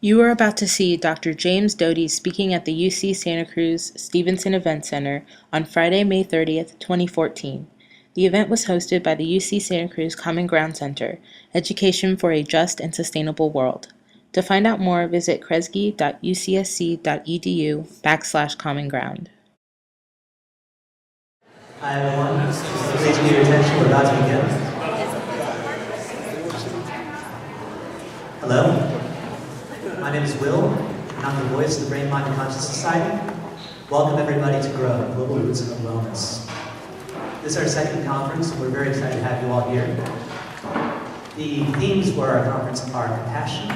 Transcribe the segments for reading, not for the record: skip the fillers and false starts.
You are about to see Dr. James Doty speaking at the UC Santa Cruz Stevenson Event Center on Friday, May 30th, 2014. The event was hosted by the UC Santa Cruz Common Ground Center, Education for a Just and Sustainable World. To find out more, visit kresge.ucsc.edu/common ground. Hi everyone, please give your attention, we're about to begin. Hello, my name is Will, and I'm the voice of the Brain, Mind, and Conscious Society. Welcome everybody to GROW, Global Roots of Wellness. This is our second conference, and we're very excited to have you all here. The themes for our conference are compassion,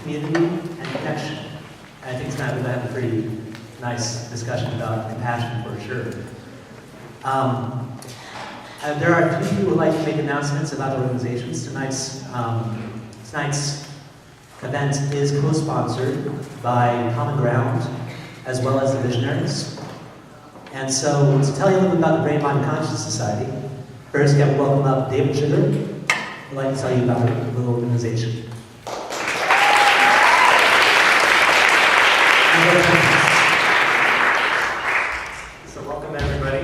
community, and connection. And I think tonight we're going to have a pretty nice discussion about compassion for sure. There are a few people who would like to make announcements about organizations. Tonight's event is co-sponsored by Common Ground as well as the Visionaries. And so to tell you a little bit about the Brain, Mind, and Conscious Society, first we have to welcome up David Sugar. I'd like to tell you about the little organization. So welcome everybody.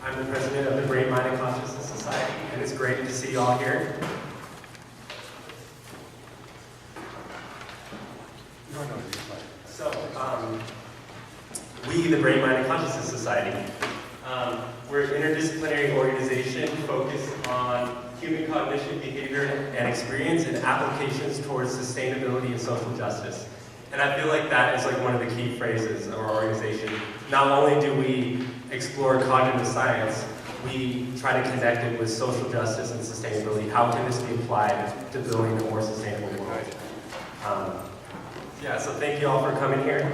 I'm the president of the Brain, Mind, and Consciousness Society, and it's great to see you all here. So, we, the Brain, Mind, and Consciousness Society, we're an interdisciplinary organization focused on human cognition, behavior, and experience and applications towards sustainability and social justice. And I feel like that is like one of the key phrases of our organization. Not only do we explore cognitive science, we try to connect it with social justice and sustainability. How can this be applied to building a more sustainable world? So thank you all for coming here.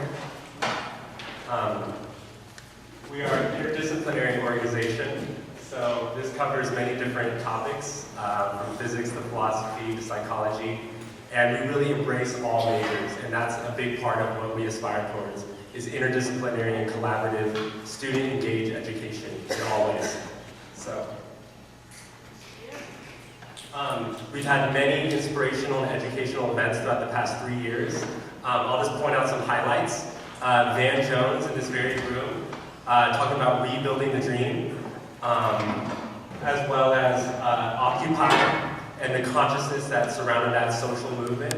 We are an interdisciplinary organization, so this covers many different topics, from physics to philosophy to psychology, and we really embrace all majors, and that's a big part of what we aspire towards, is interdisciplinary and collaborative, student-engaged education in all ways. So, we've had many inspirational and educational events throughout the past 3 years. I'll just point out some highlights. Van Jones in this very room, talking about rebuilding the dream, as well as Occupy and the consciousness that surrounded that social movement.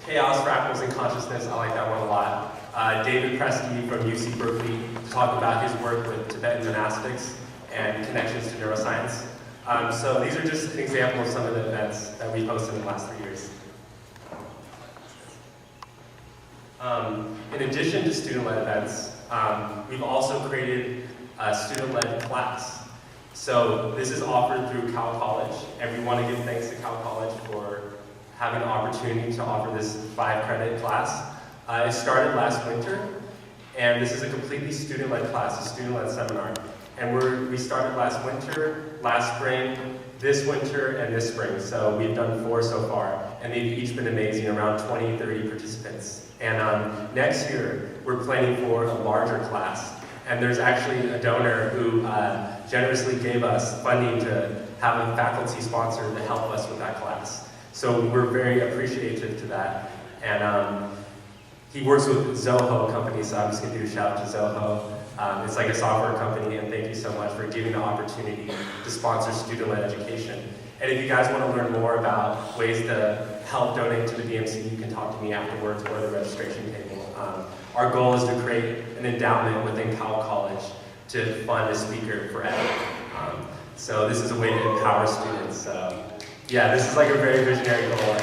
Chaos, Fractals, and Consciousness, I like that one a lot. David Preskey from UC Berkeley talked about his work with Tibetan monastics and connections to neuroscience. So these are just an example of some of the events that we've hosted in the last 3 years. In addition to student-led events, we've also created a student-led class. So this is offered through Cal College, and we want to give thanks to Cal College for having the opportunity to offer this 5-credit class. It started last winter, and this is a completely student-led class, a student-led seminar. And we started last winter, last spring, this winter, and this spring. So we've done 4 so far, and they've each been amazing, around 20, 30 participants. And next year, we're planning for a larger class. And there's actually a donor who generously gave us funding to have a faculty sponsor to help us with that class. So we're very appreciative to that. And he works with Zoho company, so I'm just gonna do a shout out to Zoho. It's like a software company, and thank you so much for giving the opportunity to sponsor student-led education. And if you guys want to learn more about ways to help donate to the BMC, you can talk to me afterwards or the registration table. Our goal is to create an endowment within Cal College to fund a speaker for ed. So this is a way to empower students. So yeah, this is like a very visionary goal.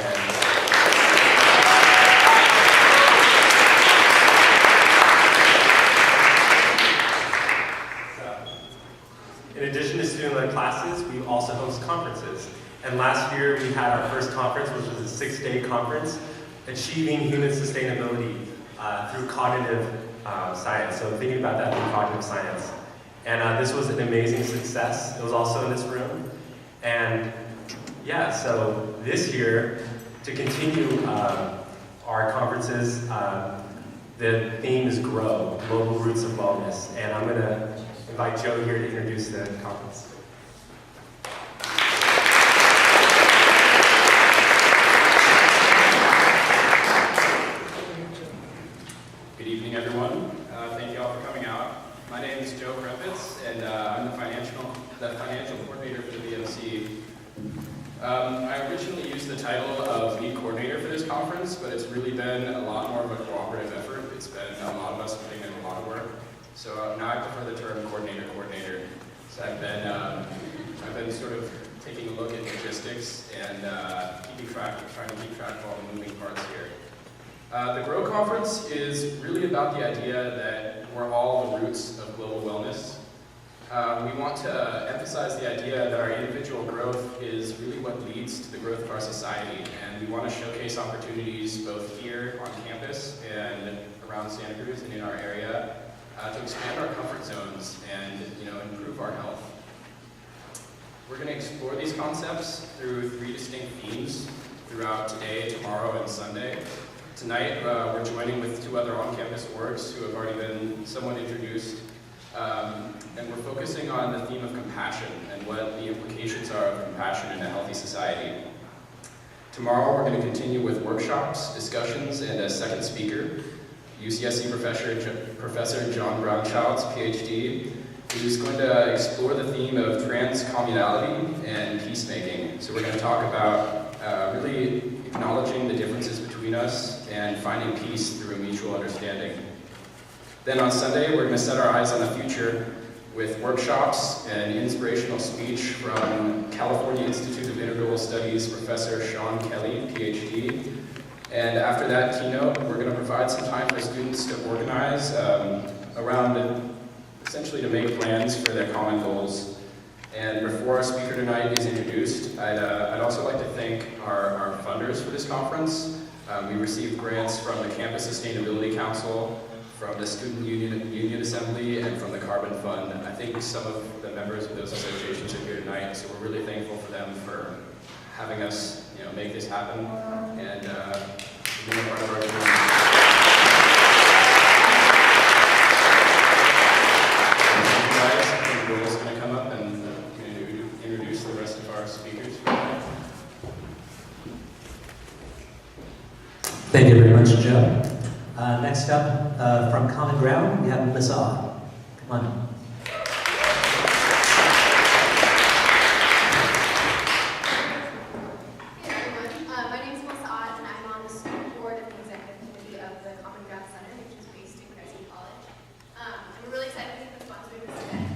In addition to student-led classes, we also host conferences. And last year we had our first conference, which was a 6-day conference, Achieving Human Sustainability through Cognitive Science. So thinking about that through cognitive science. And this was an amazing success. It was also in this room. And yeah, so this year, to continue our conferences, the theme is GROW, Global Roots of Wellness. And I'm gonna invite Joe here to introduce the conference. I originally used the title of lead coordinator for this conference, but it's really been a lot more of a cooperative effort. It's been a lot of us putting in a lot of work. So now I prefer the term coordinator. So I've been sort of taking a look at logistics and trying to keep track of all the moving parts here. The GROW conference is really about the idea that we're all the roots of global wellness. We want to emphasize the idea that our individual growth is really what leads to the growth of our society, and we want to showcase opportunities both here on campus and around Santa Cruz and in our area to expand our comfort zones and improve our health. We're going to explore these concepts through 3 distinct themes throughout today, tomorrow, and Sunday. Tonight, we're joining with 2 other on-campus orgs who have already been somewhat introduced. And we're focusing on the theme of compassion and what the implications are of compassion in a healthy society. Tomorrow we're going to continue with workshops, discussions, and a second speaker, UCSC Professor John Brownchild's PhD, who's going to explore the theme of transcommunality and peacemaking. So we're going to talk about really acknowledging the differences between us and finding peace through a mutual understanding. Then on Sunday, we're going to set our eyes on the future with workshops and inspirational speech from California Institute of Integral Studies Professor Sean Kelly, PhD. And after that keynote, we're going to provide some time for students to organize around, essentially to make plans for their common goals. And before our speaker tonight is introduced, I'd also like to thank our funders for this conference. We received grants from the Campus Sustainability Council, from the Student Union Assembly, and from the Carbon Fund. I think some of the members of those associations are here tonight, so we're really thankful for them for having us, make this happen and being a part of our community. Thank you guys. I think Will is going to come up and introduce the rest of our speakers. Thank you very much, Joe. Next up, from Common Ground, we have Melissa. Come on. Hey everyone, my name is Melissa, and I'm on the student board of the executive committee of the Common Ground Center, which is based in Cruz College. And we're really excited to be the sponsor of this event.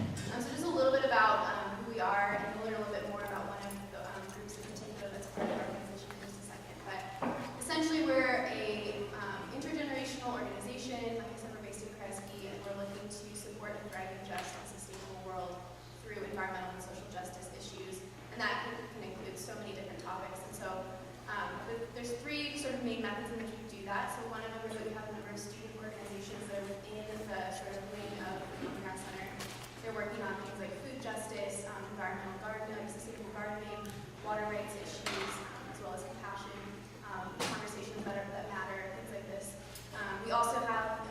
So just a little bit about who we are, and we'll learn a little bit more about one of the groups in particular that's part of our organization in just a second. But essentially, we're a intergenerational organization. Like I said, we're based in Kresge, and we're looking to support a thriving, just, and sustainable world through environmental and social justice issues. And that can include so many different topics. And so there's 3 sort of main methods in which we do that. So one of them is that we have a number of student organizations that are within the sort of wing of the Common Ground Center. They're working on things like food justice, environmental gardening, sustainable gardening, water rights issues, as well as compassion, conversations that matter, things like this. We also have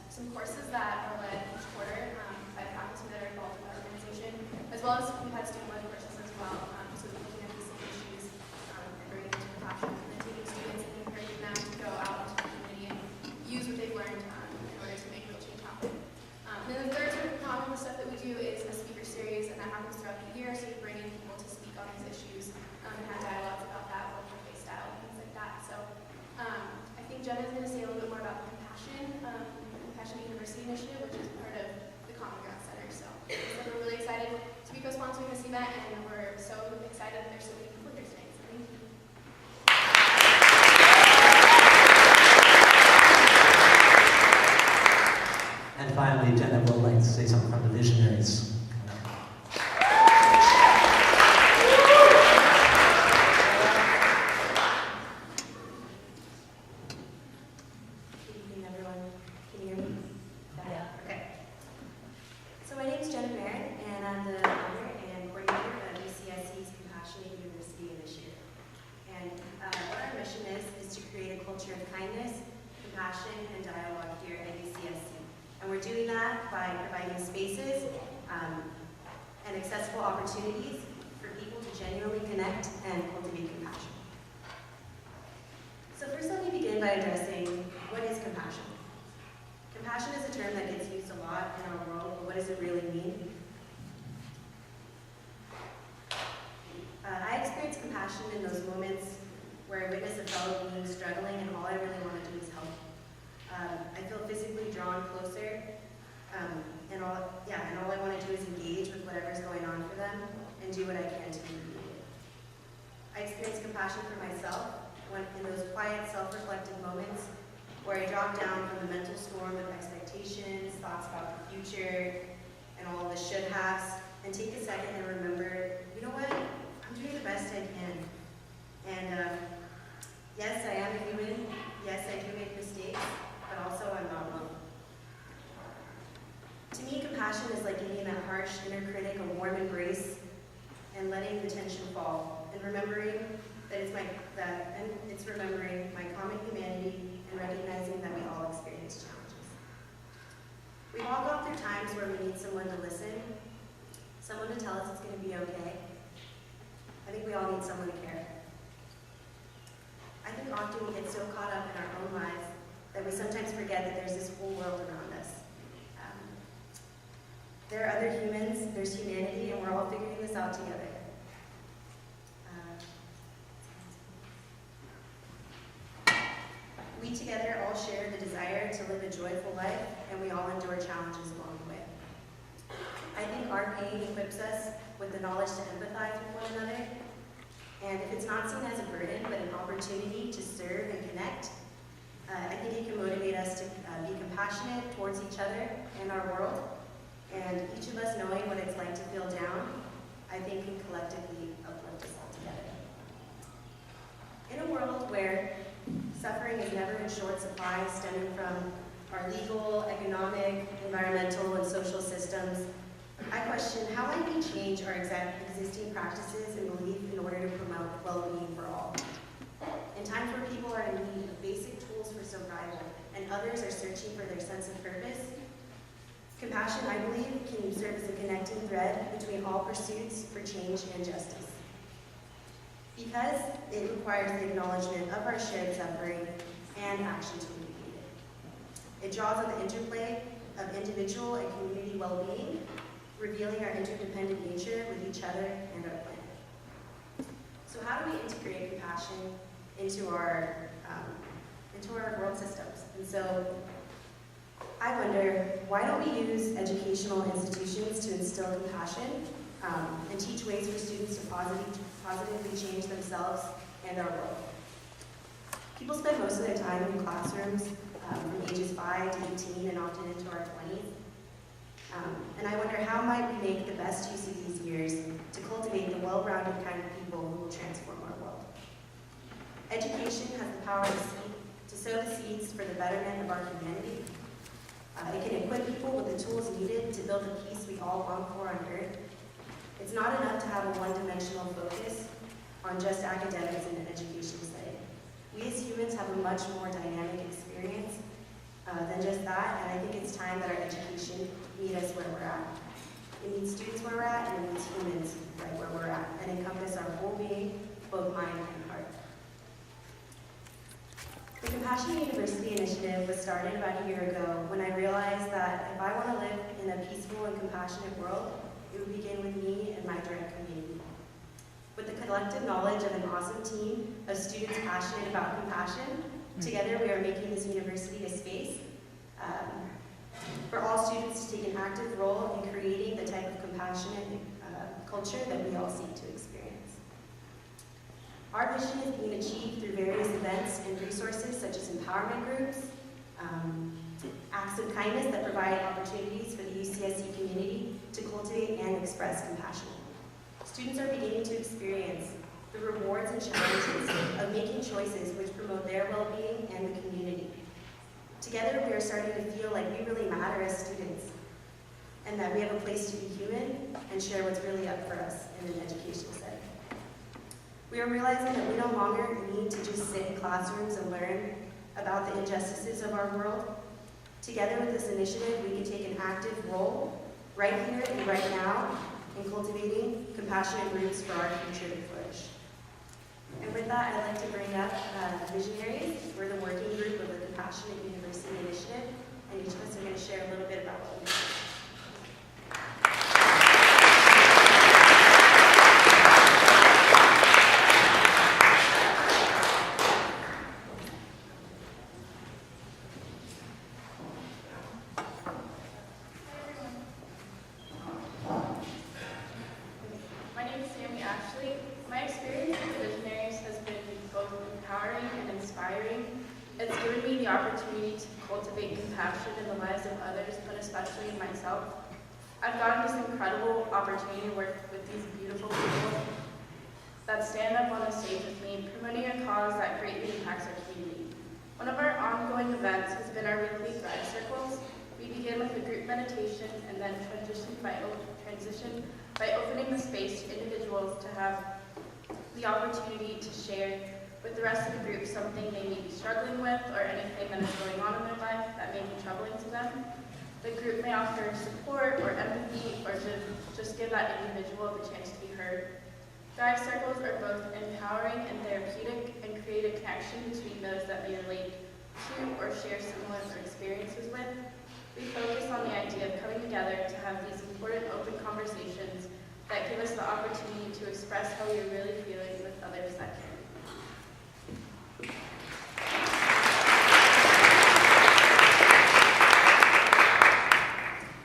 some courses that are led each quarter by faculty that are involved in our organization, as well as we've had student-led courses as well, so looking at these issues and bringing them to the classroom, and then taking students and encouraging them to go out into the community and use what they've learned in order to make real change happen. And then the third sort of prong of the stuff that we do is a speaker series, and that happens throughout the year, so we bring in people to speak on these issues and have dialogues about that, workplace style, and things like that. So I think Jenna is going to say a little bit more about the Compassion University Initiative, which is part of the Common Ground Center. So we're really excited to be co-sponsoring this event, and we're so excited that there's so many people here tonight. So thank you. And finally, Jenna would like to say something from the visionaries. and accessible opportunities for people to genuinely connect and cultivate compassion. So first let me begin by addressing what is compassion. Compassion is a term that gets used a lot in our world, but what does it really mean? I experienced experience compassion in those moments where I witness a fellow being struggling and all I really want to do is help. I feel physically drawn closer, and all I want to do is engage with whatever's going on for them and do what I can to alleviate it. I experience compassion for myself when in those quiet, self-reflective moments where I drop down from the mental storm of expectations, thoughts about the future, and all the should-haves, and take a second and remember, you know what, I'm doing the best I can. And yes, I am a human. Yes, I do make mistakes, but also I'm not alone. To me, compassion is like giving that harsh inner critic a warm embrace and letting the tension fall, and remembering that it's remembering my common humanity and recognizing that we all experience challenges. We've all gone through times where we need someone to listen, someone to tell us it's going to be okay. I think we all need someone to care. I think often we get so caught up in our own lives that we sometimes forget that there's this whole world around us. There are other humans, there's humanity, and we're all figuring this out together. We together all share the desire to live a joyful life, and we all endure challenges along the way. I think our pain equips us with the knowledge to empathize with one another, and if it's not seen as a burden, but an opportunity to serve and connect, I think it can motivate us to be compassionate towards each other and our world, and each of us knowing what it's like to feel down, I think can collectively uplift us all together. In a world where suffering is never in short supply, stemming from our legal, economic, environmental, and social systems, I question how might we change our existing practices and belief in order to promote well-being for all. In times where people are in need of basic tools for survival and others are searching for their sense of purpose, compassion, I believe, can serve as a connecting thread between all pursuits for change and justice. Because it requires the acknowledgement of our shared suffering and action to alleviate it. It draws on the interplay of individual and community well-being, revealing our interdependent nature with each other and our planet. So how do we integrate compassion into our world systems? And so I wonder, why don't we use educational institutions to instill compassion and teach ways for students to positively change themselves and our world? People spend most of their time in classrooms from ages 5 to 18 and often into our 20s. And I wonder, how might we make the best use of these years to cultivate the well-rounded kind of people who will transform our world? Education has the power to sow the seeds for the betterment of our humanity. It can equip people with the tools needed to build the peace we all long for on Earth. It's not enough to have a one-dimensional focus on just academics in an education setting. We as humans have a much more dynamic experience than just that, and I think it's time that our education meet us where we're at. It meets students where we're at, and it meets humans right where we're at, and encompass our whole being, both mind and heart. The Compassion University initiative was started about a year ago when I realized that if I want to live in a peaceful and compassionate world, it would begin with me and my direct community. With the collective knowledge of an awesome team of students passionate about compassion, together we are making this university a space for all students to take an active role in creating the type of compassionate culture that we all seek to experience. Our vision is being achieved through various events and resources such as empowerment groups, acts of kindness that provide opportunities for the UCSC community to cultivate and express compassion. Students are beginning to experience the rewards and challenges of making choices which promote their well-being and the community. Together, we are starting to feel like we really matter as students, and that we have a place to be human and share what's really up for us in an education setting. We are realizing that we no longer need to just sit in classrooms and learn about the injustices of our world. Together with this initiative, we can take an active role right here and right now in cultivating compassionate roots for our future to flourish. And with that, I'd like to bring up the visionaries. We're the working group of the Compassionate University Initiative, and each of us are going to share a little bit about what we do. opportunity to cultivate compassion in the lives of others, but especially in myself. I've gotten this incredible opportunity to work with these beautiful people that stand up on the stage with me, promoting a cause that greatly impacts our community. One of our ongoing events has been our weekly thrive circles. We begin with a group meditation and then transition by opening the space to individuals to have the opportunity to share with the rest of the group something they may be struggling with or anything that is going on in their life that may be troubling to them. The group may offer support or empathy or just give that individual the chance to be heard. Thrive circles are both empowering and therapeutic and create a connection between those that may relate to or share similar experiences with. We focus on the idea of coming together to have these important open conversations that give us the opportunity to express how we are really feeling with others that care.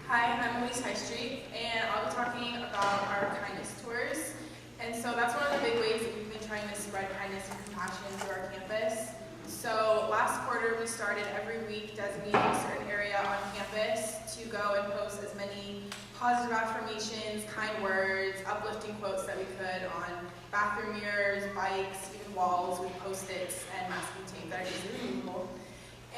Hi, I'm Elise High Street, and I'll be talking about our kindness tours. And so that's one of the big ways that we've been trying to spread kindness and compassion through our campus. So last quarter, we started every week designating a certain area on campus to go and post as many positive affirmations, kind words, uplifting quotes that we could on bathroom mirrors, bikes, even walls with Post-its and masking tape that are easily removable.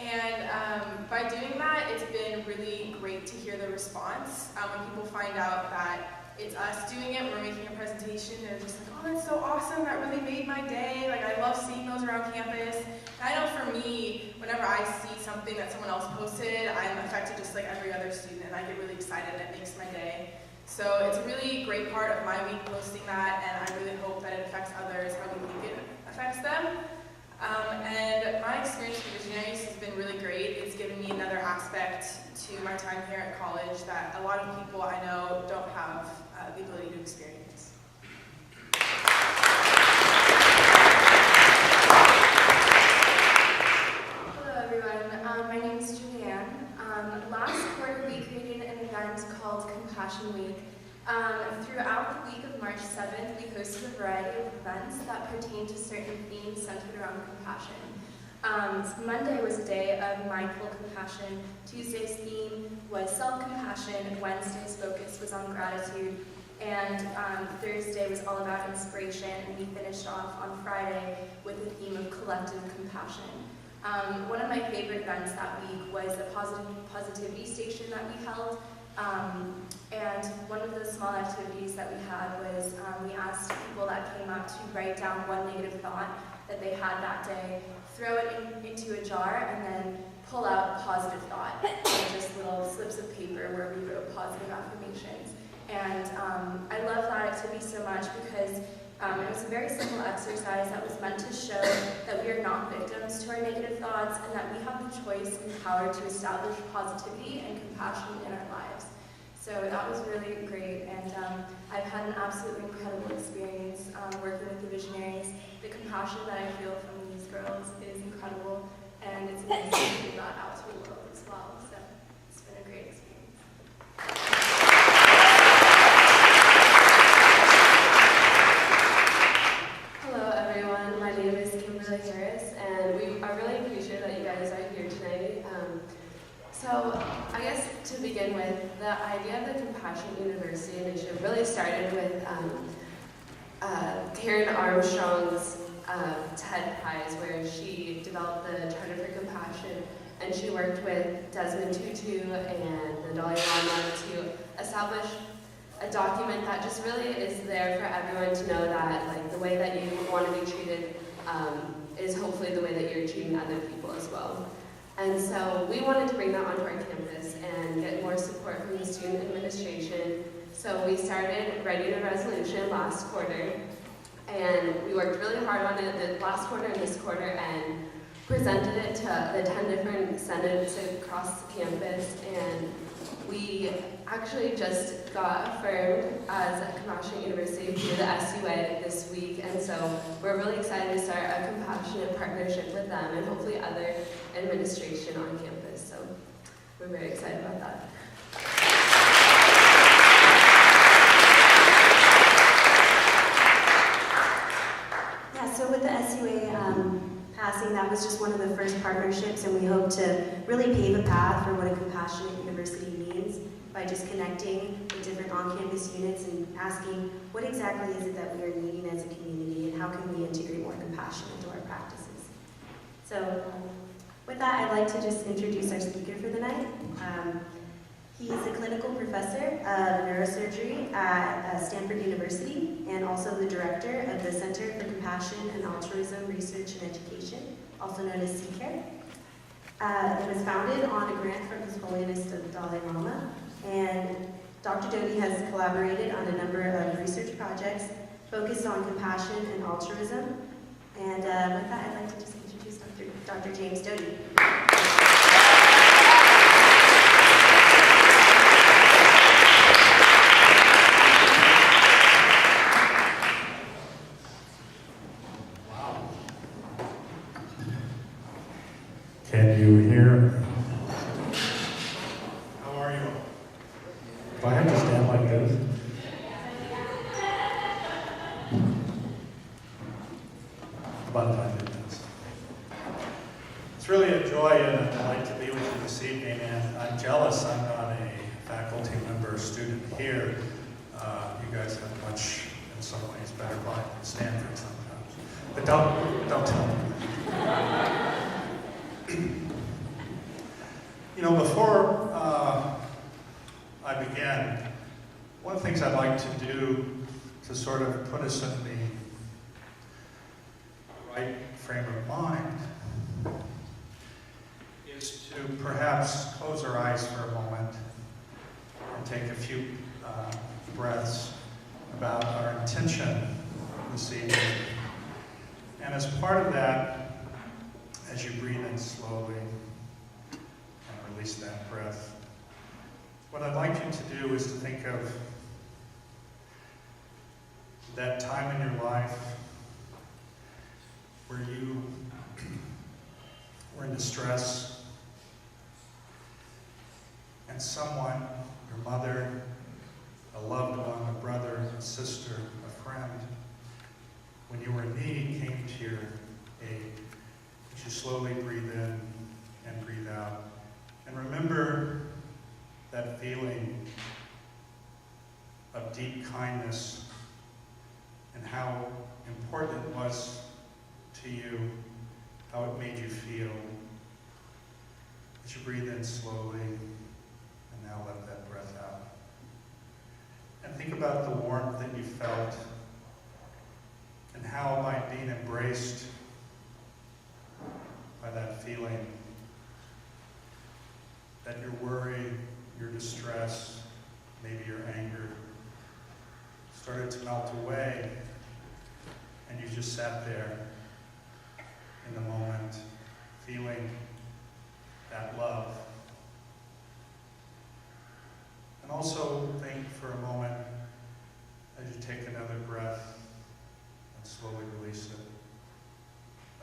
And by doing that, it's been really great to hear the response. When people find out that it's us doing it, we're making a presentation, they're just like, oh, that's so awesome, that really made my day. Like, I love seeing those around campus. And I know for me, whenever I see something that someone else posted, I'm affected just like every other student, and I get really excited, and it makes my day. So it's a really great part of my week posting that, and I really hope that it affects others how we think it affects them. And my experience with Visionaries has been really great. It's given me another aspect to my time here at college that a lot of people I know don't have the ability to experience. Hello everyone, my name is Julianne. Last quarter we created an event called Compassion Week. Throughout the week of March 7th, we hosted a variety of events that pertain to certain themes centered around compassion. Monday was a day of mindful compassion, Tuesday's theme was self-compassion, Wednesday's focus was on gratitude, and Thursday was all about inspiration, and we finished off on Friday with the theme of collective compassion. One of my favorite events that week was the positivity station that we held. And one of the small activities that we had was we asked people that came up to write down one negative thought that they had that day, throw it into a jar, and then pull out a positive thought. Just little slips of paper where we wrote positive affirmations. And I love that activity so much because it was a very simple exercise that was meant to show that we are not victims to our negative thoughts and that we have the choice and power to establish positivity and compassion in our lives. So that was really great, and I've had an absolutely incredible experience working with the Visionaries. The compassion that I feel from these girls is incredible, and it's amazing to give that out to the world as well. So it's been a great experience. Hello everyone, my name is Kimberly Harris, and we are really appreciative that you guys are here tonight. So I guess to begin with, the idea of the Compassion University initiative really started with Karen Armstrong's TED Prize, where she developed the Charter for Compassion, and she worked with Desmond Tutu and the Dalai Lama to establish a document that just really is there for everyone to know that like the way that you want to be treated is hopefully the way that you're treating other people as well. And so we wanted to bring that onto our campus and get more support from the student administration. So we started writing a resolution last quarter, and we worked really hard on it the last quarter and this quarter and presented it to the 10 different senates across the campus, and we actually just got affirmed as a Compassionate University through the SUA this week, and so we're really excited to start a compassionate partnership with them and hopefully other administration on campus, so we're very excited about that. Yeah, so with the SUA passing, that was just one of the first partnerships, and we hope to really pave a path for what a compassionate university means by just connecting with different on-campus units and asking what exactly is it that we are needing as a community and how can we integrate more compassion into our practices. So with that, I'd like to just introduce our speaker for the night. He's a clinical professor of neurosurgery at Stanford University and also the director of the Center for Compassion and Altruism Research and Education, also known as CCARE. It was founded on a grant from His Holiness the Dalai Lama, and Dr. Doty has collaborated on a number of research projects focused on compassion and altruism. And with that, I'd like to just introduce Dr. James Doty. Can you hear? How are you? Do I have to stand like this? About 5 minutes. It's really a joy and a delight to be with you this evening, and I'm jealous I'm not a faculty member or student here. You guys have much, in some ways, better life than Stanford sometimes. But don't tell me. You know, before I begin, one of the things I'd like to do to sort of put us in the right frame of mind is to perhaps close our eyes for a moment and take a few breaths about our intention this evening. And as part of that, as you breathe in slowly and release that breath, what I'd like you to do is to think of that time in your life where you were in distress and someone, your mother, a loved one, a brother, a sister, a friend, when you were in need, came to your aid. You slowly breathe in and breathe out. And remember that feeling of deep kindness and how important it was to you, how it made you feel. As you breathe in slowly, and now let that breath out. And think about the warmth that you felt and how by being embraced by that feeling, that your worry, your distress, maybe your anger started to melt away, and you just sat there in the moment, feeling that love. And also think for a moment, as you take another breath and slowly release it,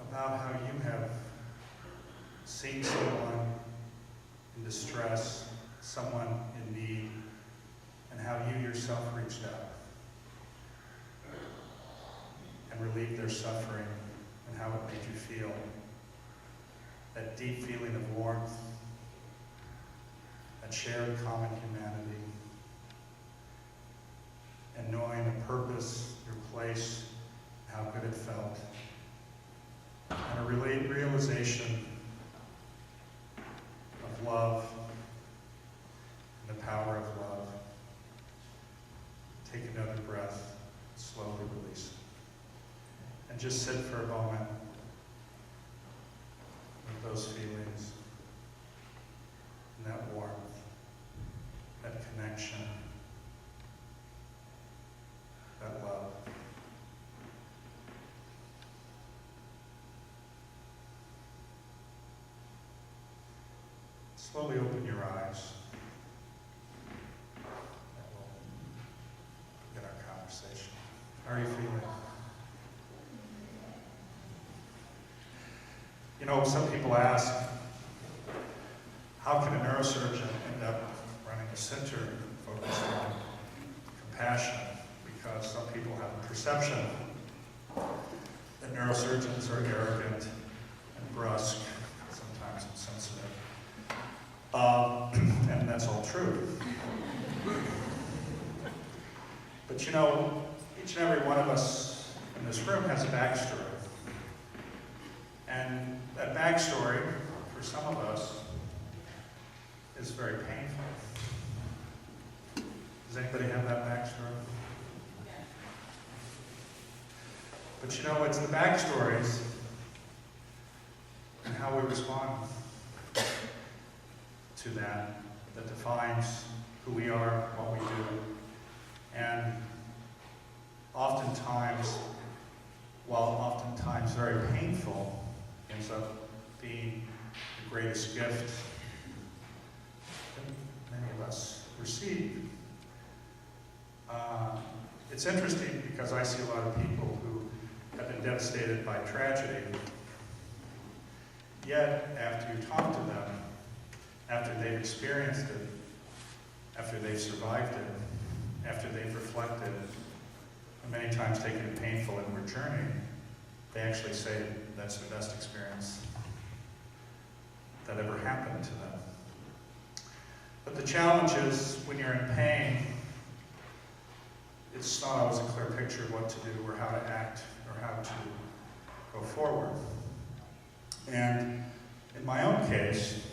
about how you have seen someone in distress, someone in need, and how you yourself reached out and relieved their suffering, and how it made you feel. That deep feeling of warmth, that shared common humanity, and knowing the purpose, your place, how good it felt. And a realization of love and the power of love. Take another breath, slowly release it. And just sit for a moment with those feelings and that warmth, that connection, that love. Slowly open your eyes. And we'll begin our conversation. How are you feeling? You know, some people ask, how can a neurosurgeon end up running a center focused on compassion? Because some people have a perception that neurosurgeons are arrogant brusque, sometimes insensitive. And that's all true. But you know, each and every one of us in this room has a backstory. And that backstory, for some of us, is very painful. Does anybody have that backstory? But you know, it's the backstories and how we respond to that that defines who we are, what we do. And oftentimes, while oftentimes very painful, ends up being the greatest gift that many of us receive. It's interesting because I see a lot of people who have been devastated by tragedy, yet after you talk to them, after they've experienced it, after they've survived it, after they've reflected, and many times taken a painful inward journey, they actually say that's the best experience that ever happened to them. But the challenge is when you're in pain, it's not always a clear picture of what to do or how to act or how to go forward. And in my own case,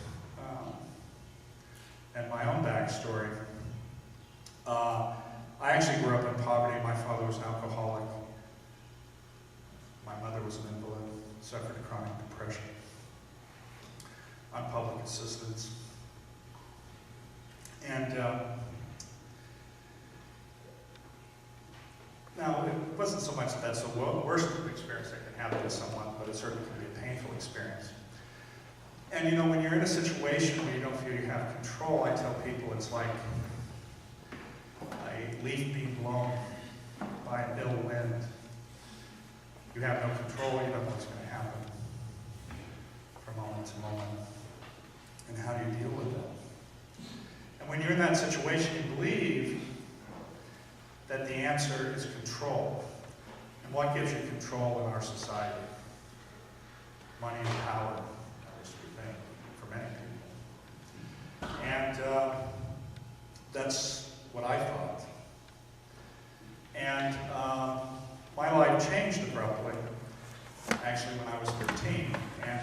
and my own backstory, I actually grew up in poverty. My father was an alcoholic. My mother was an invalid, suffered chronic depression, on public assistance. And now, it wasn't so much that that's the worst experience that can happen to someone, but it certainly can be a painful experience. And you know, when you're in a situation where you don't feel you have control, I tell people it's like a leaf being blown by an ill wind. You have no control, you don't know what's going to happen from moment to moment. And how do you deal with that? And when you're in that situation, you believe that the answer is control. And what gives you control in our society? Money and power, that is the thing for many people. And that's what I thought. And my life changed abruptly, actually when I was 13. And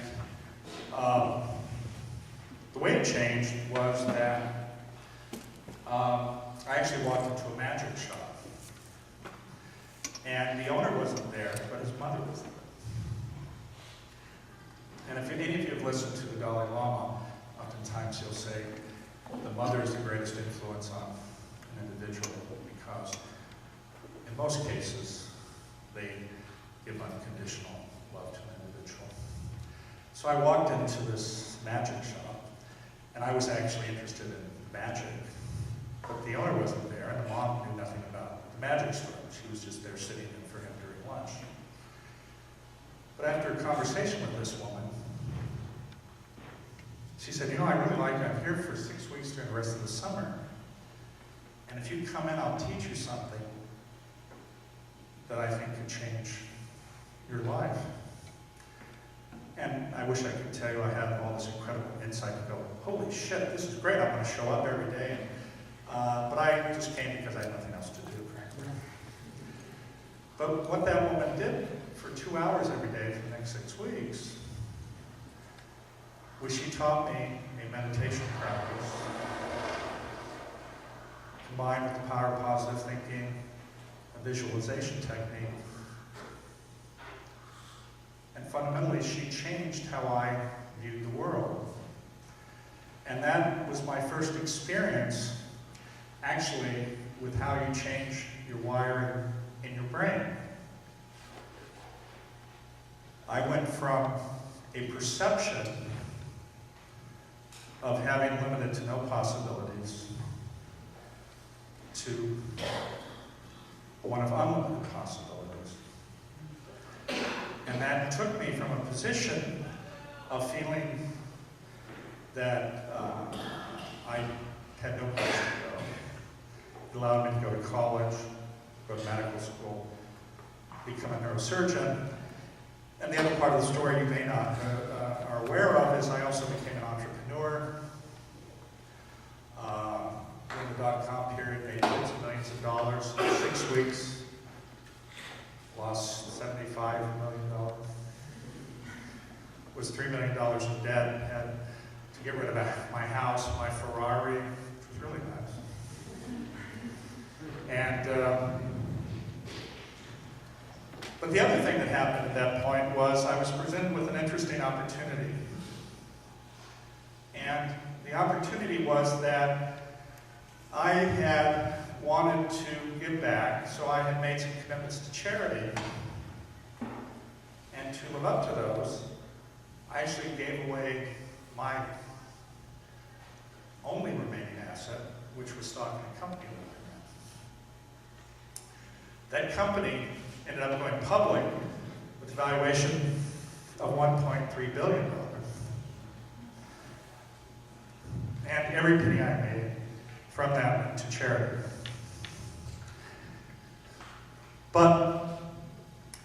the way it changed was that I actually walked into a magic shop. And the owner wasn't there, but his mother was there. And if any of you have listened to the Dalai Lama, oftentimes he'll say the mother is the greatest influence on an individual because in most cases they give unconditional love to an individual. So I walked into this magic shop, and I was actually interested in magic, but the owner wasn't there, and the mom knew nothing about the magic store. She was just there sitting in for him during lunch. But after a conversation with this woman, she said, you know, I really like it. I'm here for 6 weeks during the rest of the summer. And if you come in, I'll teach you something that I think could change your life. And I wish I could tell you I had all this incredible insight to go, holy shit, this is great. I'm going to show up every day. But I just came because I had nothing else to do, frankly. But what that woman did for 2 hours every day for the next 6 weeks was she taught me a meditation practice combined with the power of positive thinking, a visualization technique. And fundamentally, she changed how I viewed the world. And that was my first experience, actually, with how you change your wiring in your brain. I went from a perception of having limited to no possibilities to one of unlimited possibilities. And that took me from a position of feeling that I had no place to go. It allowed me to go to college, go to medical school, become a neurosurgeon. And the other part of the story you may not are aware of is I also became an entrepreneur. During the dot-com period, made tens of millions of dollars in 6 weeks. Lost $75 million. Was $3 million in debt. Had to get rid of my house, my Ferrari, which was really nice. And but the other thing that happened at that point was I was presented with an interesting opportunity. And the opportunity was that I had wanted to give back, so I had made some commitments to charity. And to live up to those, I actually gave away my only remaining asset, which was stock in a company that I ran. That company ended up going public with a valuation of $1.3 billion. And every penny I made from that went to charity. But,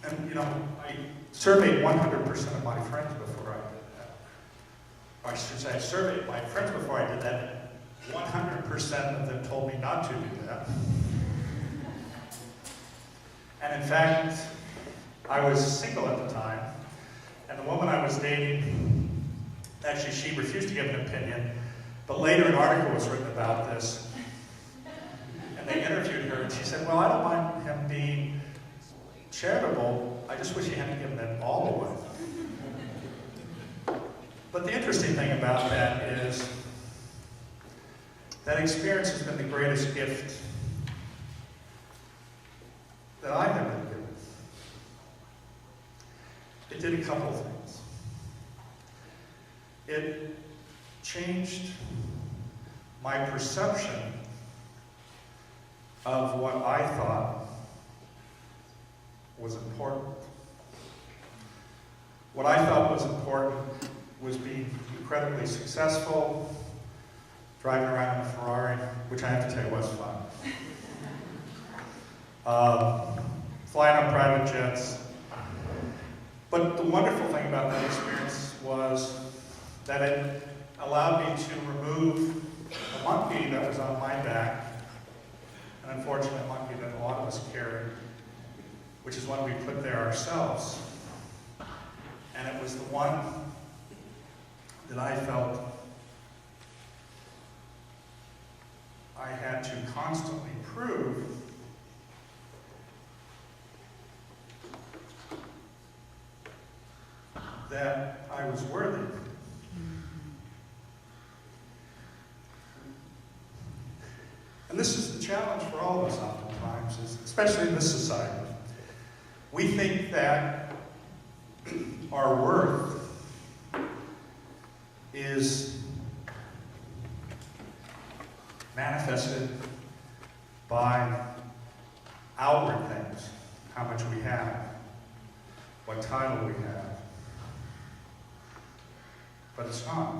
and you know, I surveyed 100% of my friends before I did that. Or I should say, I surveyed my friends before I did that. 100% of them told me not to do that. And in fact, I was single at the time, and the woman I was dating, actually she refused to give an opinion, but later an article was written about this, and they interviewed her, and she said, well, I don't mind him being charitable, I just wish he hadn't given it all away. But the interesting thing about that is, that experience has been the greatest gift that I have been given. It did a couple of things. It changed my perception of what I thought was important. What I thought was important was being incredibly successful, driving around in a Ferrari, which I have to tell you was fun. Flying on private jets. But the wonderful thing about that experience was that it allowed me to remove a monkey that was on my back, an unfortunate monkey that a lot of us carry, which is one we put there ourselves. And it was the one that I felt I had to constantly prove that I was worthy. And this is the challenge for all of us oftentimes, especially in this society. We think that our worth is manifested by outward things, how much we have, what title we have. But it's not.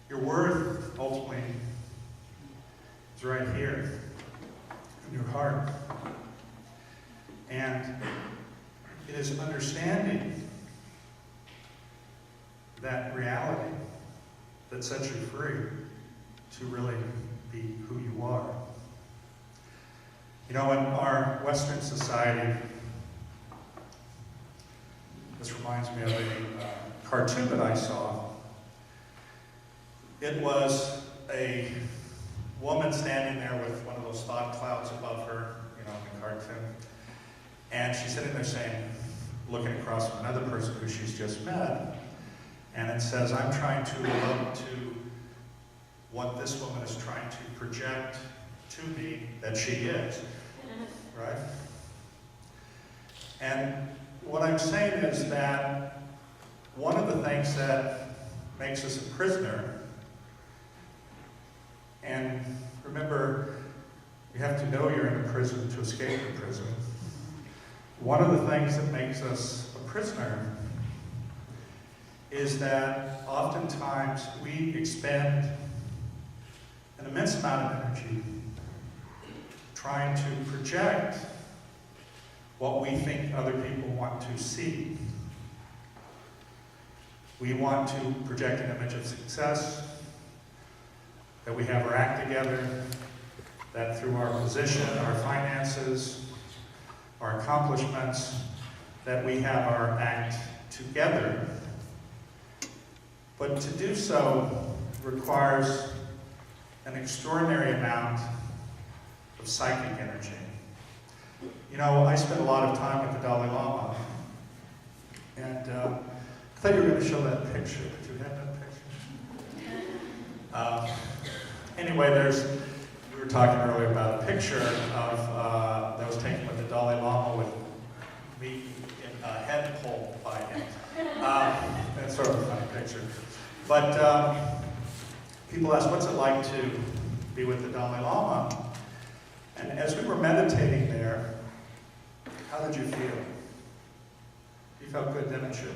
Your worth, ultimately, is right here, in your heart. And it is understanding that reality that sets you free to really be who you are. You know, in our Western society, this reminds me of a cartoon that I saw. It was a woman standing there with one of those thought clouds above her, you know, in the cartoon. And she's sitting there saying, looking across from another person who she's just met, and it says, I'm trying to live up to what this woman is trying to project to me that she is, right? And what I'm saying is that one of the things that makes us a prisoner, and remember, you have to know you're in a prison to escape the prison. One of the things that makes us a prisoner is that oftentimes we expend an immense amount of energy trying to project what we think other people want to see We want to project an image of success, that we have our act together, that through our position, our finances, our accomplishments, that we have our act together. But to do so requires an extraordinary amount of psychic energy. You know, I spent a lot of time with the Dalai Lama, and I thought you were going to show that picture. Did you have that picture? Anyway, we were talking earlier about a picture of that was taken with the Dalai Lama with me in a head pulled by him. That's sort of a funny picture. But people ask, what's it like to be with the Dalai Lama? And as we were meditating there, how did you feel? You felt good, didn't you?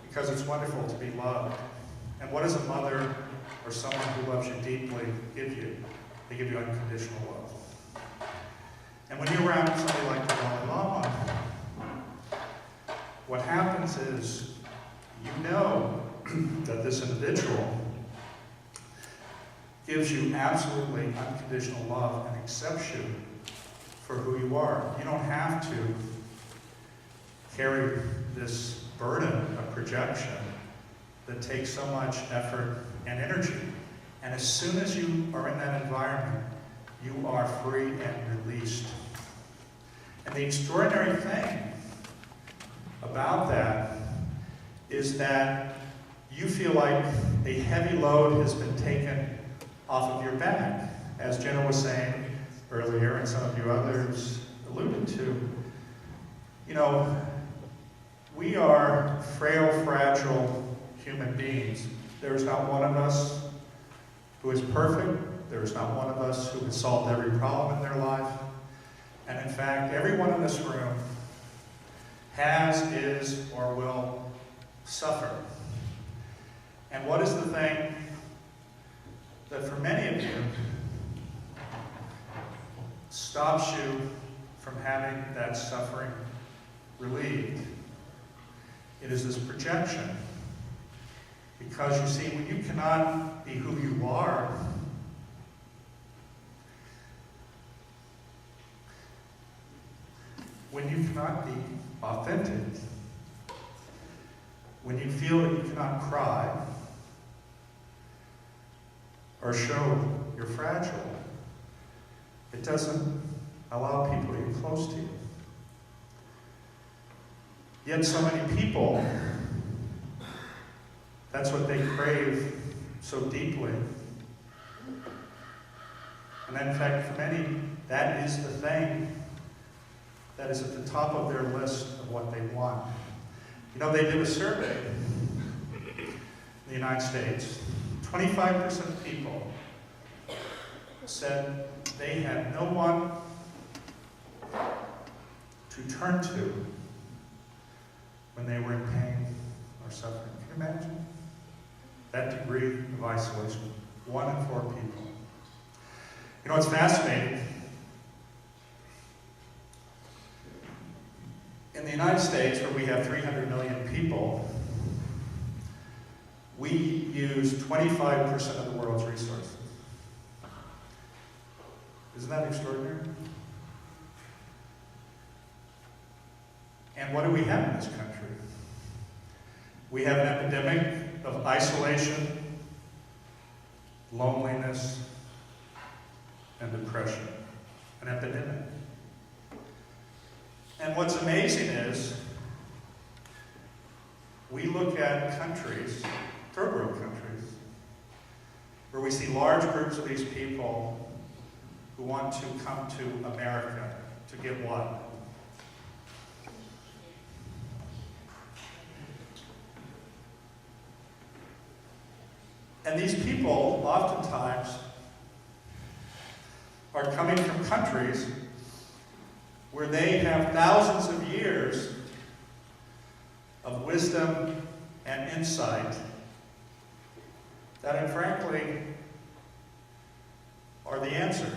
Because it's wonderful to be loved. And what does a mother or someone who loves you deeply give you? They give you unconditional love. And when you're around somebody like the Dalai Lama, what happens is you know that this individual gives you absolutely unconditional love and accepts you for who you are. You don't have to carry this burden of projection that takes so much effort and energy. And as soon as you are in that environment, you are free and released. And the extraordinary thing about that is that you feel like a heavy load has been taken off of your back. As Jenna was saying earlier, and some of you others alluded to, you know, we are frail, fragile human beings. There is not one of us who is perfect. There is not one of us who has solved every problem in their life. And in fact, everyone in this room has, is, or will suffer. And what is the thing that for many of you stops you from having that suffering relieved? It is this projection. Because you see, when you cannot be who you are, when you cannot be authentic, when you feel that you cannot cry or show you're fragile, it doesn't allow people to get close to you. Yet so many people, that's what they crave so deeply. And in fact, for many, that is the thing that is at the top of their list of what they want. You know, they did a survey in the United States. 25% of people said they had no one to turn to when they were in pain or suffering. Can you imagine that degree of isolation? 1 in 4 people. You know what's fascinating? In the United States, where we have 300 million people, we use 25% of the world's resources. Isn't that extraordinary? And what do we have in this country? We have an epidemic of isolation, loneliness, and depression. An epidemic. And what's amazing is, we look at countries, third world countries, where we see large groups of these people who want to come to America to get what? And these people, oftentimes, are coming from countries where they have thousands of years of wisdom and insight that, frankly, are the answer.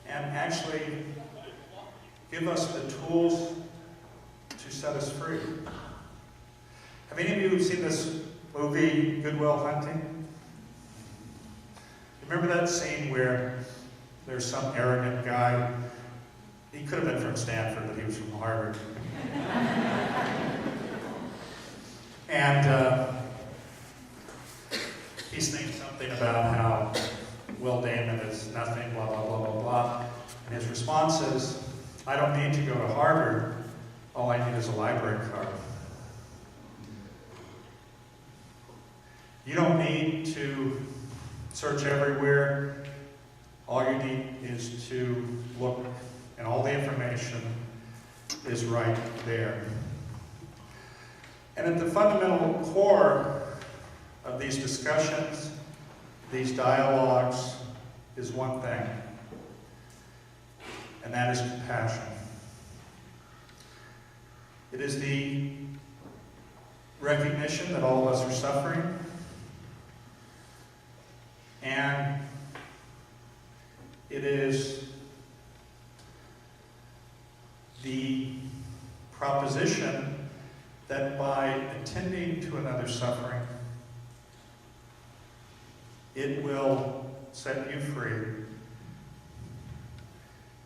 And actually give us the tools to set us free. Have any of you seen this movie, Good Will Hunting? Remember that scene where there's some arrogant guy? He could have been from Stanford, but he was from Harvard. And he's saying something about how Will Damon is nothing, blah, blah, blah, blah, blah. And his response is, I don't need to go to Harvard. All I need is a library card. You don't need to search everywhere. All you need is to look, and all the information is right there. And at the fundamental core of these discussions, these dialogues, is one thing, and that is compassion. It is the recognition that all of us are suffering, and it is the proposition that by attending to another's suffering, it will set you free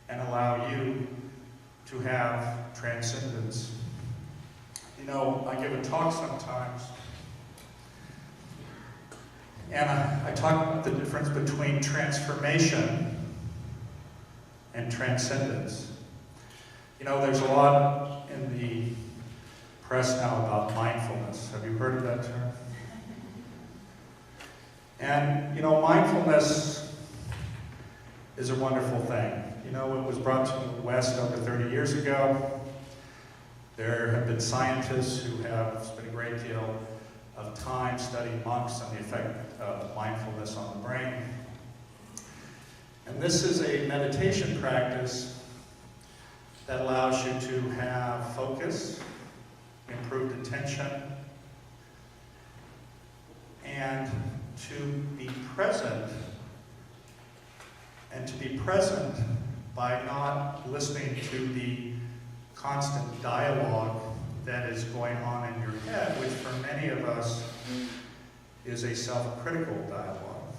and allow you to have transcendence. You know, I give a talk sometimes, and I talk about the difference between transformation and transcendence. You know, there's a lot in the press now about mindfulness. Have you heard of that term? And, you know, mindfulness is a wonderful thing. You know, it was brought to the West over 30 years ago. There have been scientists who have spent a great deal of time studying monks and the effect of mindfulness on the brain. And this is a meditation practice that allows you to have focus, improved attention, and to be present, and to be present by not listening to the constant dialogue that is going on in your head, which for many of us is a self-critical dialogue.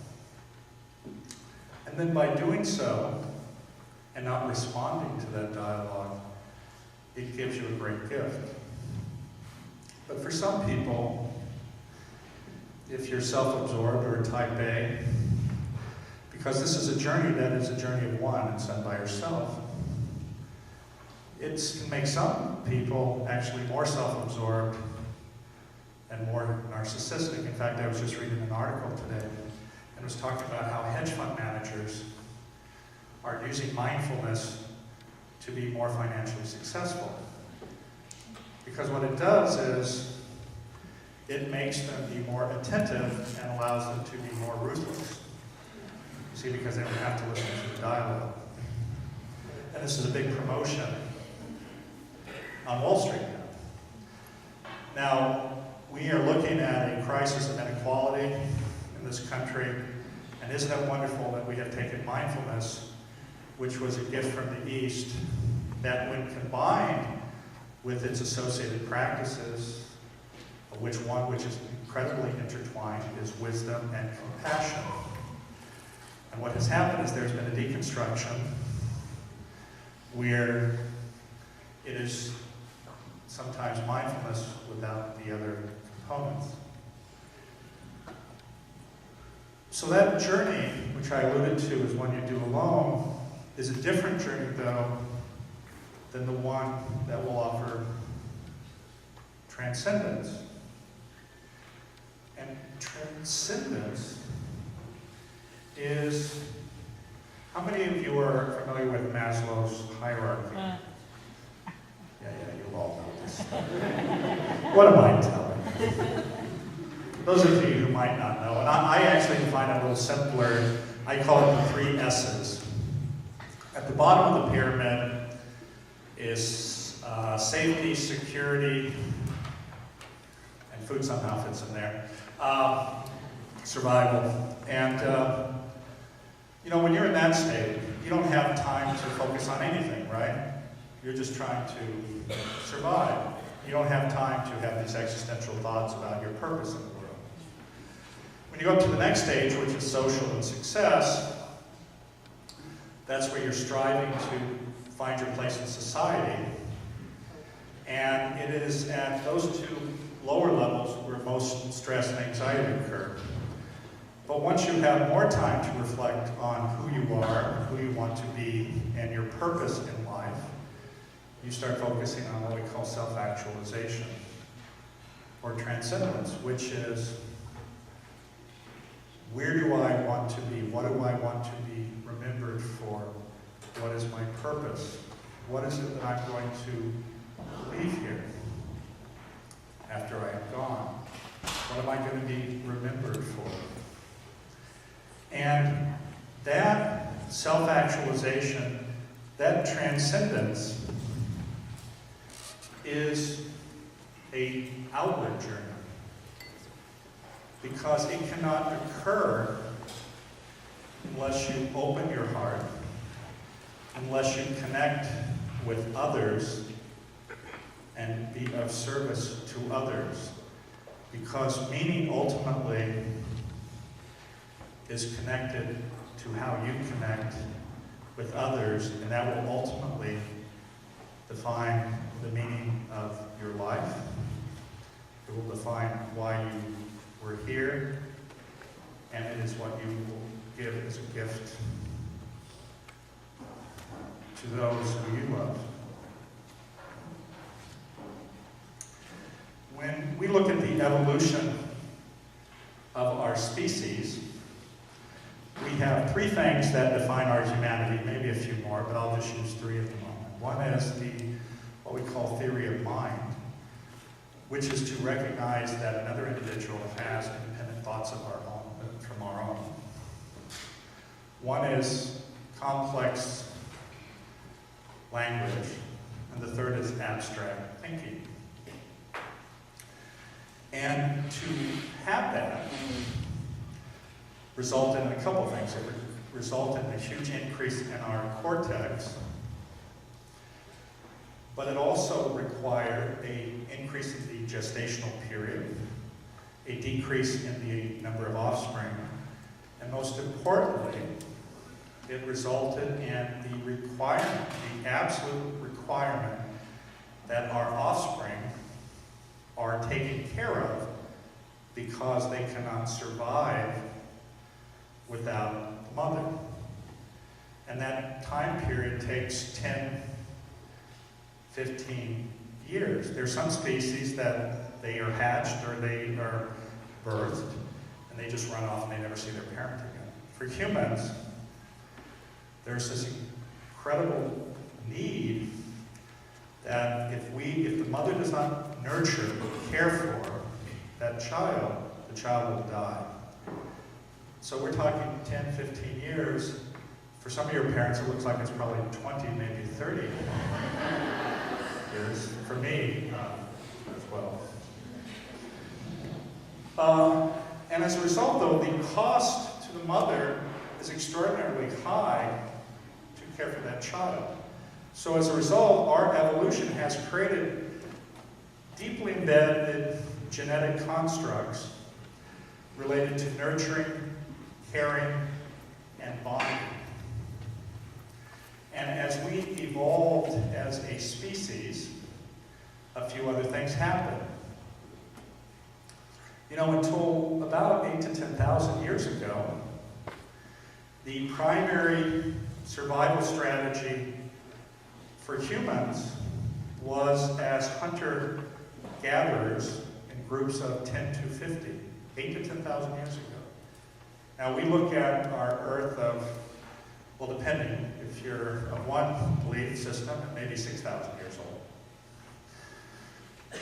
And then by doing so, and not responding to that dialogue, it gives you a great gift. But for some people, if you're self-absorbed or type A, because this is a journey that is a journey of one, it's done by yourself, it can make some people actually more self-absorbed and more narcissistic. In fact, I was just reading an article today and was talking about how hedge fund managers are using mindfulness to be more financially successful. Because what it does is it makes them be more attentive and allows them to be more ruthless. See, because they don't have to listen to the dialogue. And this is a big promotion on Wall Street now. Now, we are looking at a crisis of inequality in this country, and isn't it wonderful that we have taken mindfulness, which was a gift from the East, that when combined with its associated practices, of which one which is incredibly intertwined is wisdom and compassion. And what has happened is there's been a deconstruction where it is sometimes mindfulness without the other components. So that journey, which I alluded to is one you do alone, is a different journey, though, than the one that will offer transcendence. And transcendence is, how many of you are familiar with Maslow's hierarchy? Yeah, you all know this. What am I telling? Those of you who might not know, and I actually define it a little simpler. I call it the 3 S's. At the bottom of the pyramid is safety, security, and food somehow fits in there. Survival. And you know, when you're in that state, you don't have time to focus on anything, right? You're just trying to survive. You don't have time to have these existential thoughts about your purpose in the world. When you go up to the next stage, which is social and success, that's where you're striving to find your place in society. And it is at those two lower levels where most stress and anxiety occur. But once you have more time to reflect on who you are, who you want to be, and your purpose in life, you start focusing on what we call self-actualization, or transcendence, which is, where do I want to be? What do I want to be remembered for? What is my purpose? What is it that I'm going to leave here after I am gone? What am I going to be remembered for? And that self-actualization, that transcendence, is an outward journey, because it cannot occur unless you open your heart, unless you connect with others and be of service to others, because meaning ultimately is connected to how you connect with others, and that will ultimately define the meaning of your life. It will define why you were here, and it is what you will give as a gift to those who you love. When we look at the evolution of our species, we have three things that define our humanity, maybe a few more, but I'll just use three at the moment. One is what we call theory of mind, which is to recognize that another individual has independent thoughts of our own, from our own. One is complex language, and the third is abstract thinking. And to have that resulted in a couple things. It resulted in a huge increase in our cortex, but it also required an increase in the gestational period, a decrease in the number of offspring, and most importantly, it resulted in the requirement, the absolute requirement, that our offspring are taken care of because they cannot survive without the mother. And that time period takes 10, 15 years. There are some species that they are hatched or they are birthed and they just run off and they never see their parent again. For humans, there's this incredible need that if the mother does not nurture, care for that child, the child will die. So we're talking 10, 15 years. For some of your parents, it looks like it's probably 20, maybe 30 years. For me, as well. And as a result, though, the cost to the mother is extraordinarily high to care for that child. So as a result, our evolution has created deeply embedded genetic constructs related to nurturing, caring, and bonding. And as we evolved as a species, a few other things happened. You know, until about 8,000 to 10,000 years ago, the primary survival strategy for humans was as hunter-gatherers in groups of 10 to 50, 8,000 to 10,000 years ago. Now we look at our Earth of, well, depending, if you're of one belief system, it may be 6,000 years old.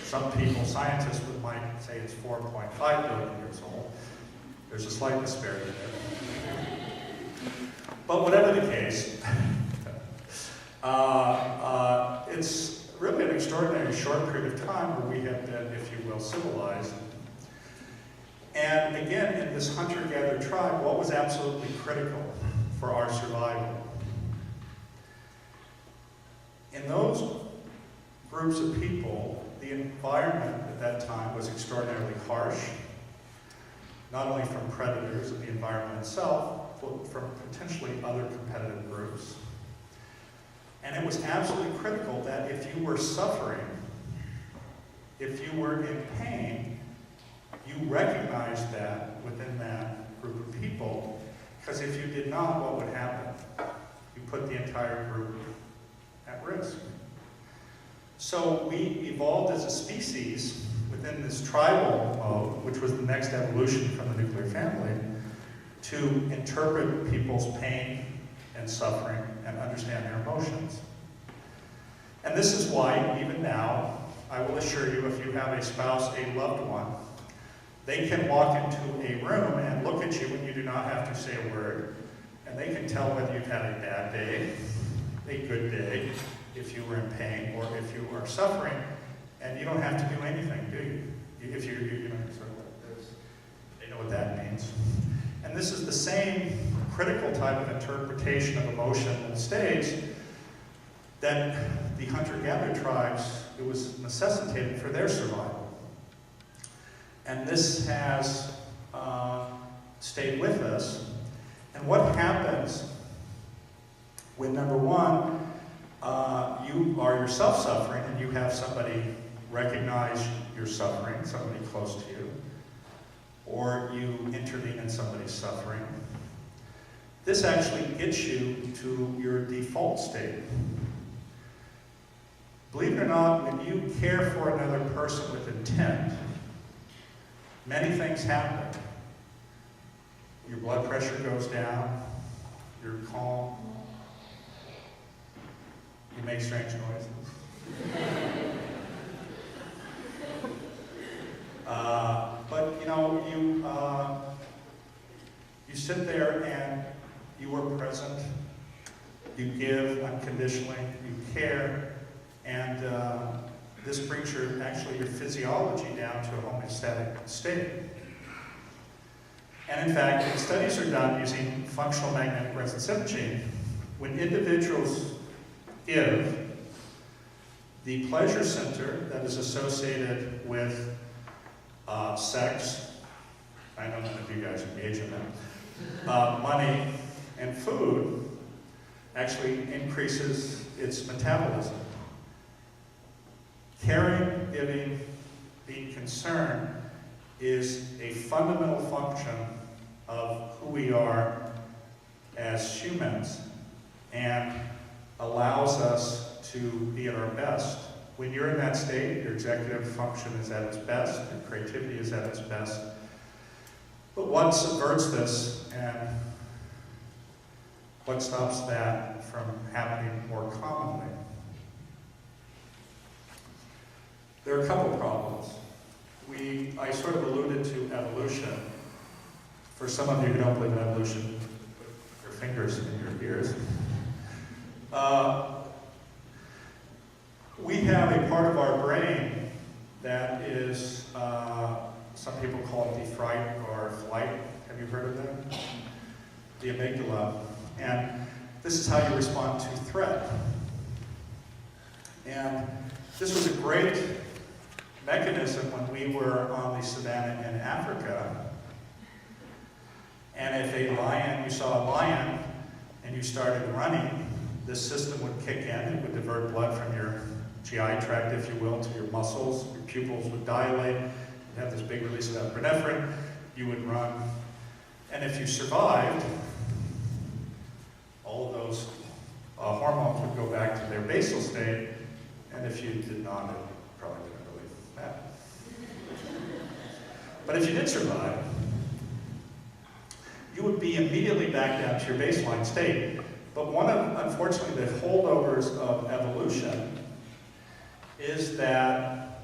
Some people, scientists, might say it's 4.5 billion years old. There's a slight disparity there. But whatever the case, it's really an extraordinary short period of time where we have been, if you will, civilized. And again, in this hunter-gatherer tribe, what was absolutely critical for our survival? In those groups of people, the environment at that time was extraordinarily harsh, not only from predators of the environment itself, but from potentially other competitive groups. And it was absolutely critical that if you were suffering, if you were in pain, you recognized that within that group of people, because if you did not, what would happen? You put the entire group at risk. So we evolved as a species within this tribal mode, which was the next evolution from the nuclear family, to interpret people's pain and suffering and understand their emotions. And this is why, even now, I will assure you, if you have a spouse, a loved one, they can walk into a room and look at you and you do not have to say a word, and they can tell whether you've had a bad day, a good day, if you were in pain, or if you are suffering, and you don't have to do anything, do you? If you know, sort of like this, they know what that means. And this is the same critical type of interpretation of emotion in the States that the hunter-gatherer tribes, it was necessitated for their survival. And this has stayed with us. And what happens when, number one, you are yourself suffering and you have somebody recognize your suffering, somebody close to you, or you intervene in somebody's suffering, this actually gets you to your default state. Believe it or not, when you care for another person with intent, many things happen. Your blood pressure goes down, you're calm, you make strange noises. But you know, you sit there and you are present, you give unconditionally, you care, and this brings your physiology down to a homeostatic state. And in fact, studies are done using functional magnetic resonance imaging. When individuals give, the pleasure center that is associated with sex, I know none of you guys engage in that, money, and food actually increases its metabolism. Caring, giving, being concerned is a fundamental function of who we are as humans and allows us to be at our best. When you're in that state, your executive function is at its best, your creativity is at its best. But what subverts this and what stops that from happening more commonly? There are a couple problems. I sort of alluded to evolution. For some of you who don't believe in evolution, put your fingers in your ears. We have a part of our brain that is, some people call it fright or flight. Have you heard of that? The amygdala. And this is how you respond to threat. And this was a great mechanism when we were on the savannah in Africa. And if you saw a lion and you started running, this system would kick in. It would divert blood from your GI tract, if you will, to your muscles. Your pupils would dilate. You'd have this big release of epinephrine. You would run. And if you survived, all of those hormones would go back to their basal state. And if you did not, it probably didn't really matter. But if you did survive, you would be immediately back down to your baseline state. But one of, unfortunately, the holdovers of evolution is that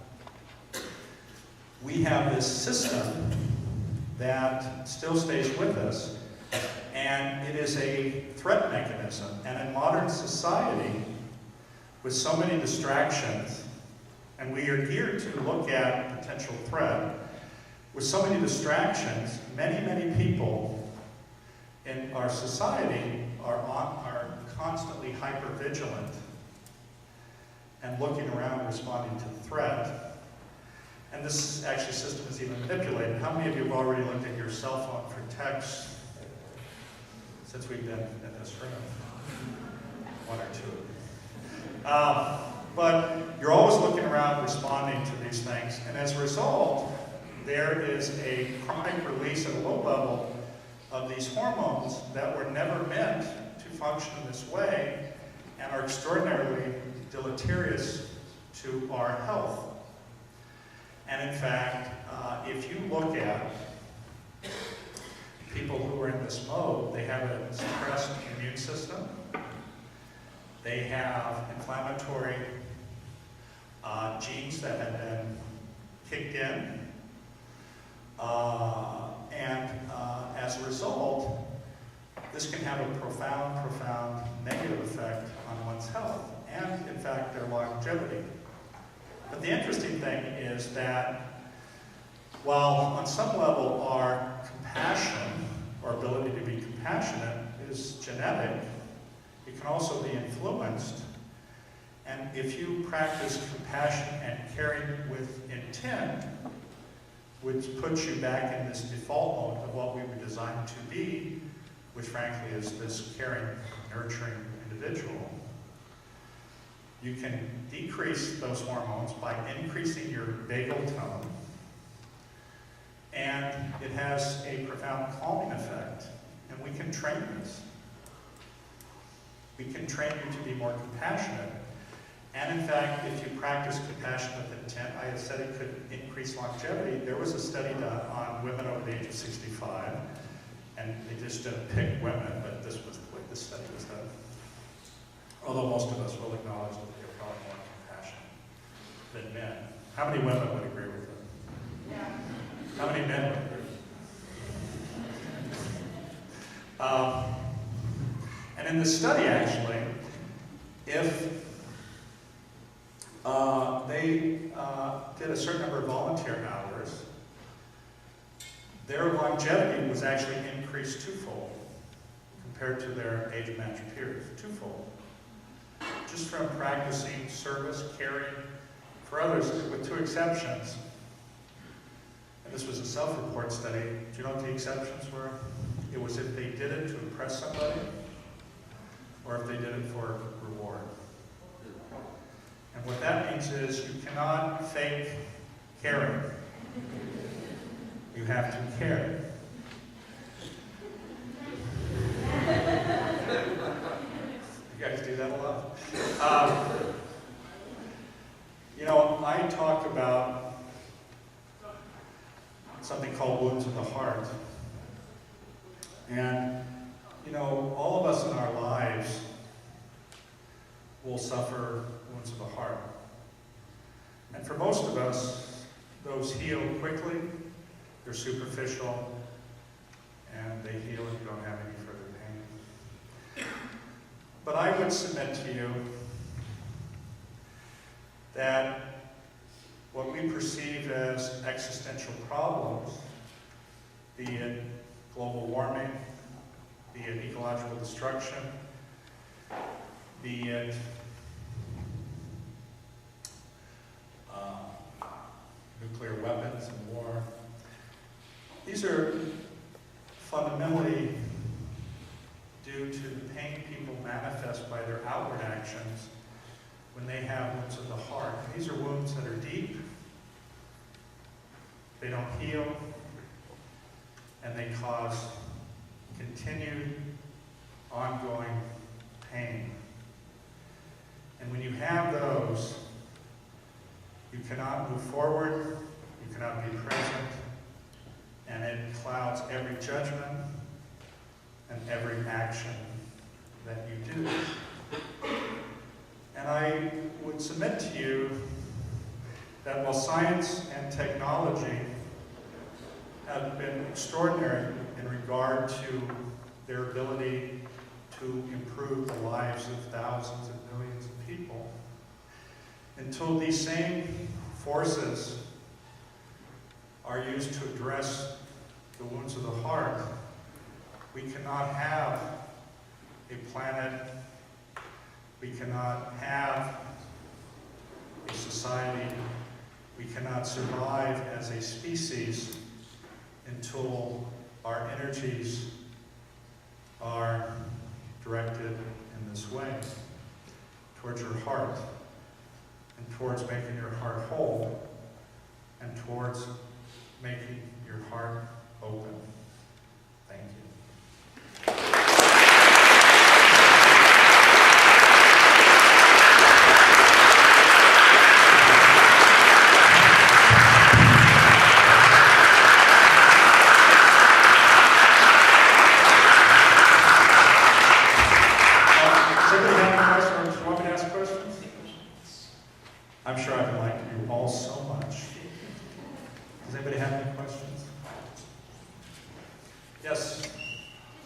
we have this system that still stays with us, and it is a threat mechanism. And in modern society, with so many distractions, and we are geared to look at potential threat, with so many distractions, many people in our society are constantly hyper-vigilant. and looking around, responding to the threat. And this actually system is even manipulated. How many of you have already looked at your cell phone for text since we've been in this room? One or two. But you're always looking around, responding to these things. And as a result, there is a chronic release at a low level of these hormones that were never meant to function in this way and are extraordinarily deleterious to our health. And in fact, if you look at people who are in this mode, they have a suppressed immune system. They have inflammatory genes that have been kicked in. And as a result, this can have a profound negative effect on one's health and, in fact, their longevity. But the interesting thing is that while on some level our compassion, or ability to be compassionate, is genetic, it can also be influenced. And if you practice compassion and caring with intent, which puts you back in this default mode of what we were designed to be, which frankly is this caring, nurturing individual, you can decrease those hormones by increasing your vagal tone, and it has a profound calming effect. And we can train this. We can train you to be more compassionate. And in fact, if you practice compassion with intent, I had said it could increase longevity. There was a study done on women over the age of 65, and they just didn't pick women, but this was the way this study was done. Although most of us will acknowledge that they're probably more compassionate than men. How many women would agree with them? Yeah. How many men would agree? And in the study, actually, if they did a certain number of volunteer hours, their longevity was actually increased twofold compared to their age-matched peers, twofold. Just from practicing service, caring for others, with two exceptions. And this was a self-report study. Do you know what the exceptions were? It was if they did it to impress somebody, or if they did it for reward. And what that means is you cannot fake caring. You have to care. You guys do that a lot? You know, I talk about something called wounds of the heart. And, you know, all of us in our lives will suffer wounds of the heart. And for most of us, those heal quickly, they're superficial, and they heal and you don't have any further pain. But I would submit to you that what we perceive as existential problems, be it global warming, be it ecological destruction, be it nuclear weapons and war, these are fundamentally due to the pain people manifest by their outward actions when they have wounds of the heart. These are wounds that are deep, they don't heal, and they cause continued, ongoing pain. And when you have those, you cannot move forward, you cannot be present, and it clouds every judgment and every action that you do. And I would submit to you that while science and technology have been extraordinary in regard to their ability to improve the lives of thousands and millions of people, until these same forces are used to address the wounds of the heart, we cannot have a planet, we cannot have cannot survive as a species until our energies are directed in this way, towards your heart, and towards making your heart whole, and towards making your heart open. Thank you. I'm sure I've liked you all so much. Does anybody have any questions? Yes?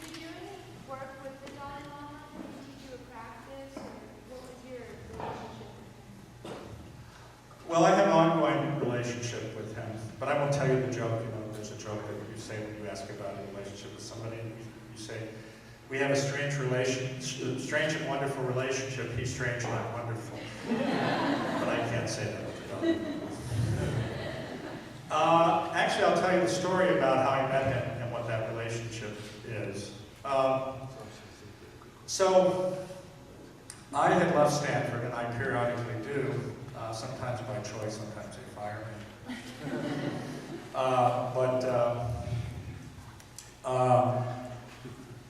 Did you do any work with the Dalai Lama? Did you do a practice? Or what was your relationship? Well, I have an ongoing relationship with him, but I won't tell you the joke. You know, there's a joke that you say when you ask about a relationship with somebody, and you say, we have a strange and wonderful relationship. He's strange and I'm wonderful. But I can't say that. Actually, I'll tell you the story about how I met him and what that relationship is. So, I had left Stanford, and I periodically do, sometimes by choice, sometimes they fire me.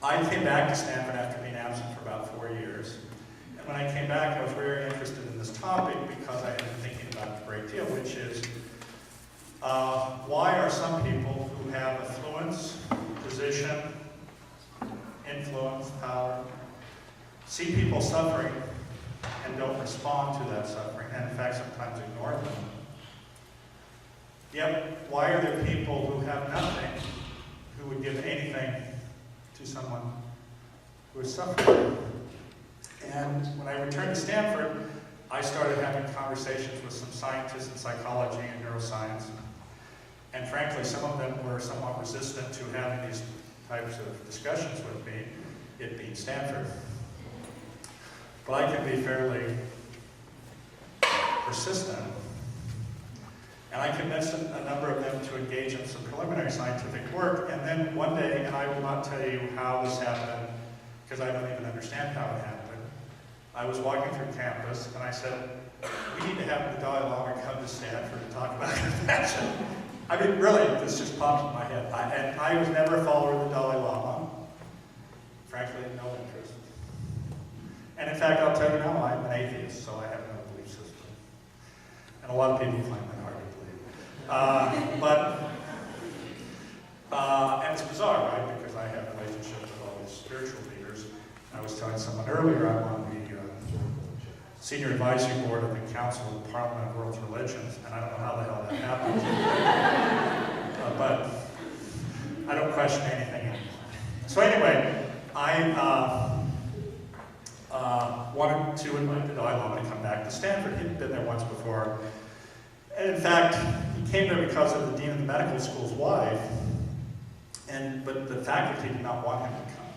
I came back to Stanford after being absent for about 4 years. And when I came back, I was very interested in this topic because I had been thinking about it a great deal, which is why are some people who have affluence, position, influence, power, see people suffering and don't respond to that suffering, and in fact sometimes ignore them. Yet, why are there people who have nothing who would give anything to someone who is suffering? And when I returned to Stanford, I started having conversations with some scientists in psychology and neuroscience. And frankly, some of them were somewhat resistant to having these types of discussions with me, it being Stanford. But I can be fairly persistent. And I convinced a number of them to engage in some preliminary scientific work. And then one day, and I will not tell you how this happened, because I don't even understand how it happened, I was walking through campus, and I said, we need to have the Dalai Lama come to Stanford to talk about compassion. I mean, really, this just popped in my head. And I was never a follower of the Dalai Lama. Frankly, no interest. And in fact, I'll tell you now, I'm an atheist, so I have no belief system. And a lot of people find that hard to believe. And it's bizarre, right? Because I have a relationship with all these spiritual leaders. I was telling someone earlier, I'm on the Senior Advisory Board of the Council of the Parliament of World Religions, and I don't know how the hell that happened. But I don't question anything anymore. So anyway, I wanted to invite the Dalai Lama to come back to Stanford. He'd been there once before. And in fact, he came there because of the Dean of the Medical School's wife, but the faculty did not want him to come.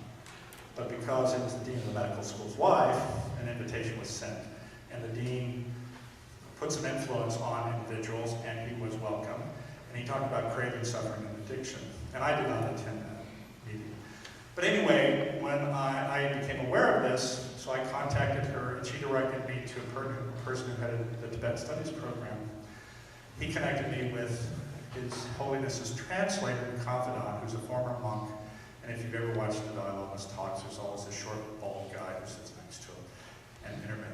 But because it was the Dean of the Medical School's wife, an invitation was sent. And the Dean put some influence on individuals, and he was welcome. And he talked about craving, suffering, and addiction. And I did not attend that meeting. But anyway, when I became aware of this, so I contacted her, and she directed me to a person who headed the Tibet Studies program. He connected me with His Holiness's translator and confidant, who's a former monk. And if you've ever watched the Dalai Lama's talks, there's always a short, bald guy who sits next to him and intermittently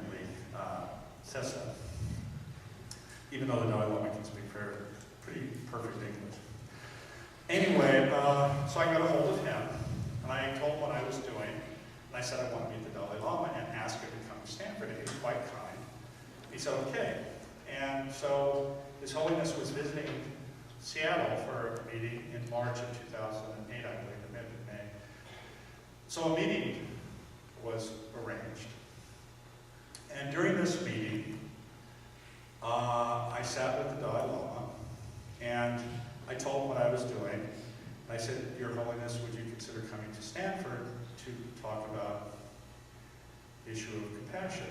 says that. Even though the Dalai Lama can speak pretty perfect English. Anyway, so I got a hold of him, and I told him what I was doing, and I said I want to meet the Dalai Lama and ask him to come to Stanford, and he was quite kind. He said, okay. And so His Holiness was visiting Seattle for a meeting in March of 2008, I believe, the middle of May. So a meeting was arranged. And during this meeting, I sat with the Dalai Lama, and I told him what I was doing. And I said, Your Holiness, would you consider coming to Stanford to talk about the issue of compassion?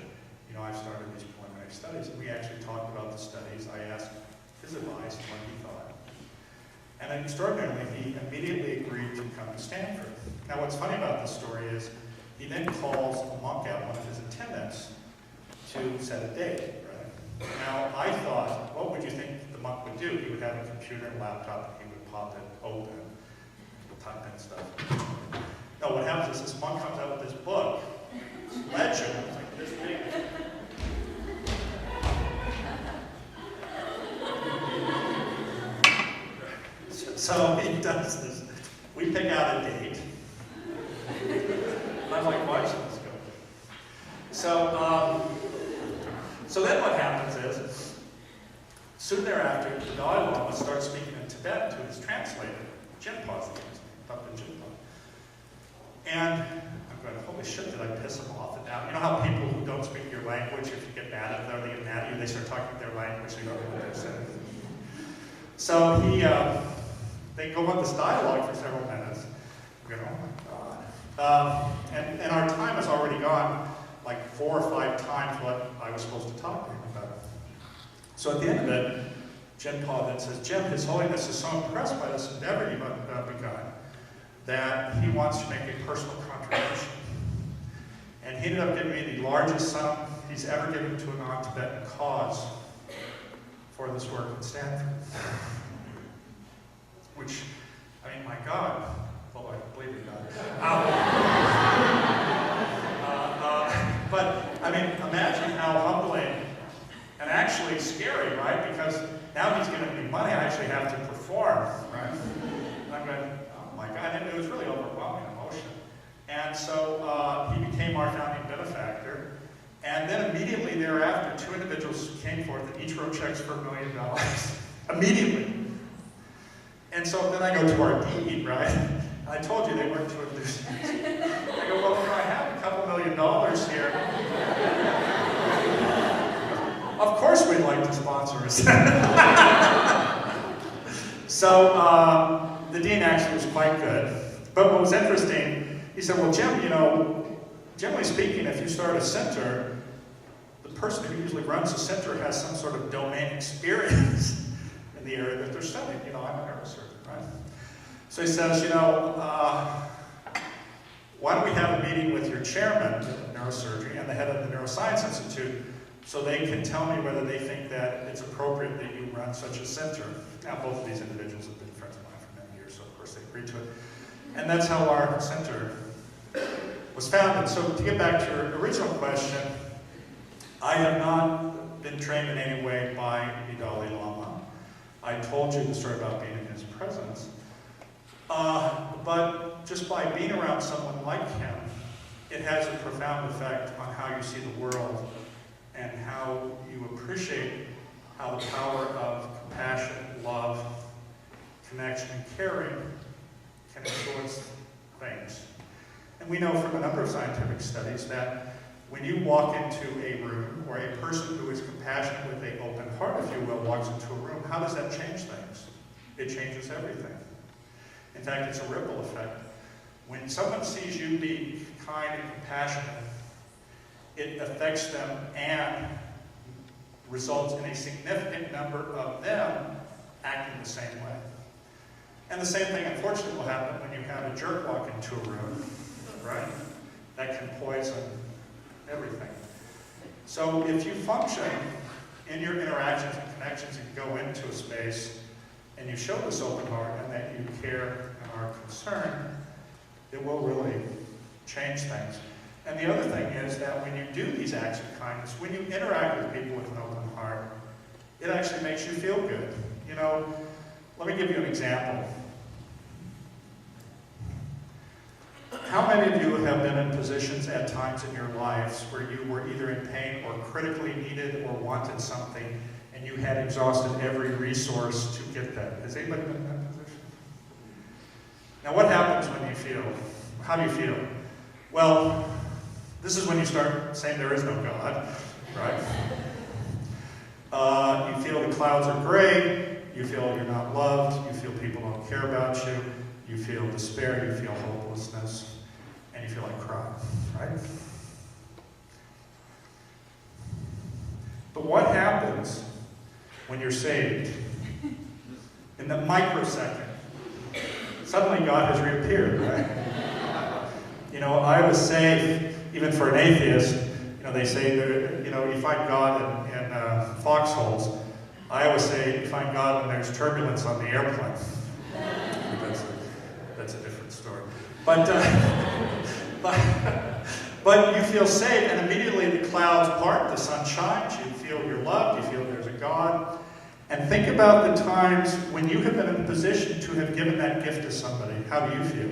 You know, I've started these preliminary studies, and we actually talked about the studies. I asked his advice and what he thought. And extraordinarily, he immediately agreed to come to Stanford. Now, what's funny about this story is he then calls a monk out, one of his attendants, to set a date, right? Now, I thought, what would you think the monk would do? He would have a computer and laptop, and he would pop it open, and type in stuff. No, what happens is this monk comes out with this book, this ledger, it's like this big. So he does this. We pick out a date. And I'm like, why should this go? So then what happens is, soon thereafter, the Dalai Lama starts speaking in Tibetan to his translator, Jinpa's the name, Dr. Jinpa. And I'm going, holy shit, did I piss him off? And now, you know how people who don't speak your language, if you get mad at them, they get mad at you, they start talking their language, they don't know what they're saying. So they go on this dialogue for several minutes. We go, oh my God. And our time has already gone like 4 or 5 times what I was supposed to talk to him about. So at the end of it, Jinpa then says, Jim, His Holiness is so impressed by this endeavor you've begun that he wants to make a personal contribution. And he ended up giving me the largest sum he's ever given to a non-Tibetan cause for this work at Stanford. Which, I mean, my God, although I believe in God. But, I mean, imagine how humbling and actually scary, right? Because now he's giving me money, I actually have to perform, right? And I'm going, oh my God, and it was really overwhelming emotion. And so he became our founding benefactor. And then immediately thereafter, 2 individuals came forth and each wrote checks for $1 million. Immediately. And so then I go to our deed, right? And I told you they weren't too enthusiastic. I go, well, I have a couple $1 million here. Of course we'd like to sponsor us. So the dean actually was quite good. But what was interesting, he said, well, Jim, you know, generally speaking, if you start a center, the person who usually runs the center has some sort of domain experience in the area that they're studying. You know, I'm a neurosurgeon, right? So he says, you know, why don't we have a meeting with your chairman of neurosurgery and the head of the Neuroscience Institute so they can tell me whether they think that it's appropriate that you run such a center. Now, both of these individuals have been friends of mine for many years, so of course they agreed to it. And that's how our center was founded. So to get back to your original question, I have not been trained in any way by the Dalai Lama. I told you the story about being in his presence. But just by being around someone like him, it has a profound effect on how you see the world and how you appreciate how the power of compassion, love, connection, and caring can influence things. And we know from a number of scientific studies that when you walk into a room, or a person who is compassionate with an open heart, if you will, walks into a room, how does that change things? It changes everything. In fact, it's a ripple effect. When someone sees you be kind and compassionate, it affects them and results in a significant number of them acting the same way. And the same thing, unfortunately, will happen when you have a jerk walk into a room, right? That can poison everything. So if you function in your interactions and connections and go into a space and you show this open heart and that you care and are concerned, it will really change things. And the other thing is that when you do these acts of kindness, when you interact with people with an open heart, it actually makes you feel good. You know, let me give you an example. How many of you have been in positions at times in your lives where you were either in pain or critically needed or wanted something and you had exhausted every resource to get that? Has anybody been in that position? Now what happens when you feel? How do you feel? Well, this is when you start saying there is no God, right? You feel the clouds are gray, you feel you're not loved, you feel people don't care about you, you feel despair, you feel hopelessness, and you feel like crying, right? But what happens when you're saved in the microsecond, suddenly God has reappeared, right? You know, I always say, even for an atheist, you know, they say, you know, you find God in foxholes. I always say, you find God when there's turbulence on the airplane. That's a different story. But you feel safe, and immediately the clouds part, the sun shines, you feel you're loved, you feel there's a God. And think about the times when you have been in a position to have given that gift to somebody. How do you feel?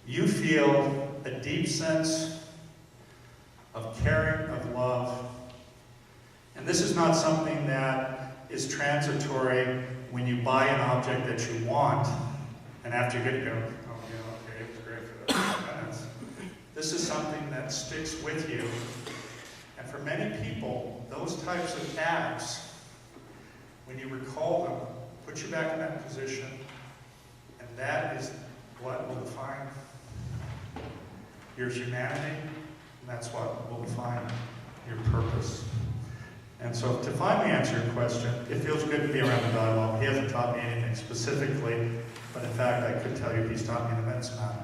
You feel a deep sense of caring, of love. And this is not something that is transitory when you buy an object that you want, and after you get it, you go, oh yeah, okay, it was great for those 5 minutes. This is something that sticks with you. And for many people, those types of acts, when you recall them, put you back in that position, and that is what will define your humanity, and that's what will define your purpose. And so to finally answer your question, it feels good to be around the Dalai Lama. He hasn't taught me anything specifically, but in fact I could tell you he's taught me an immense amount.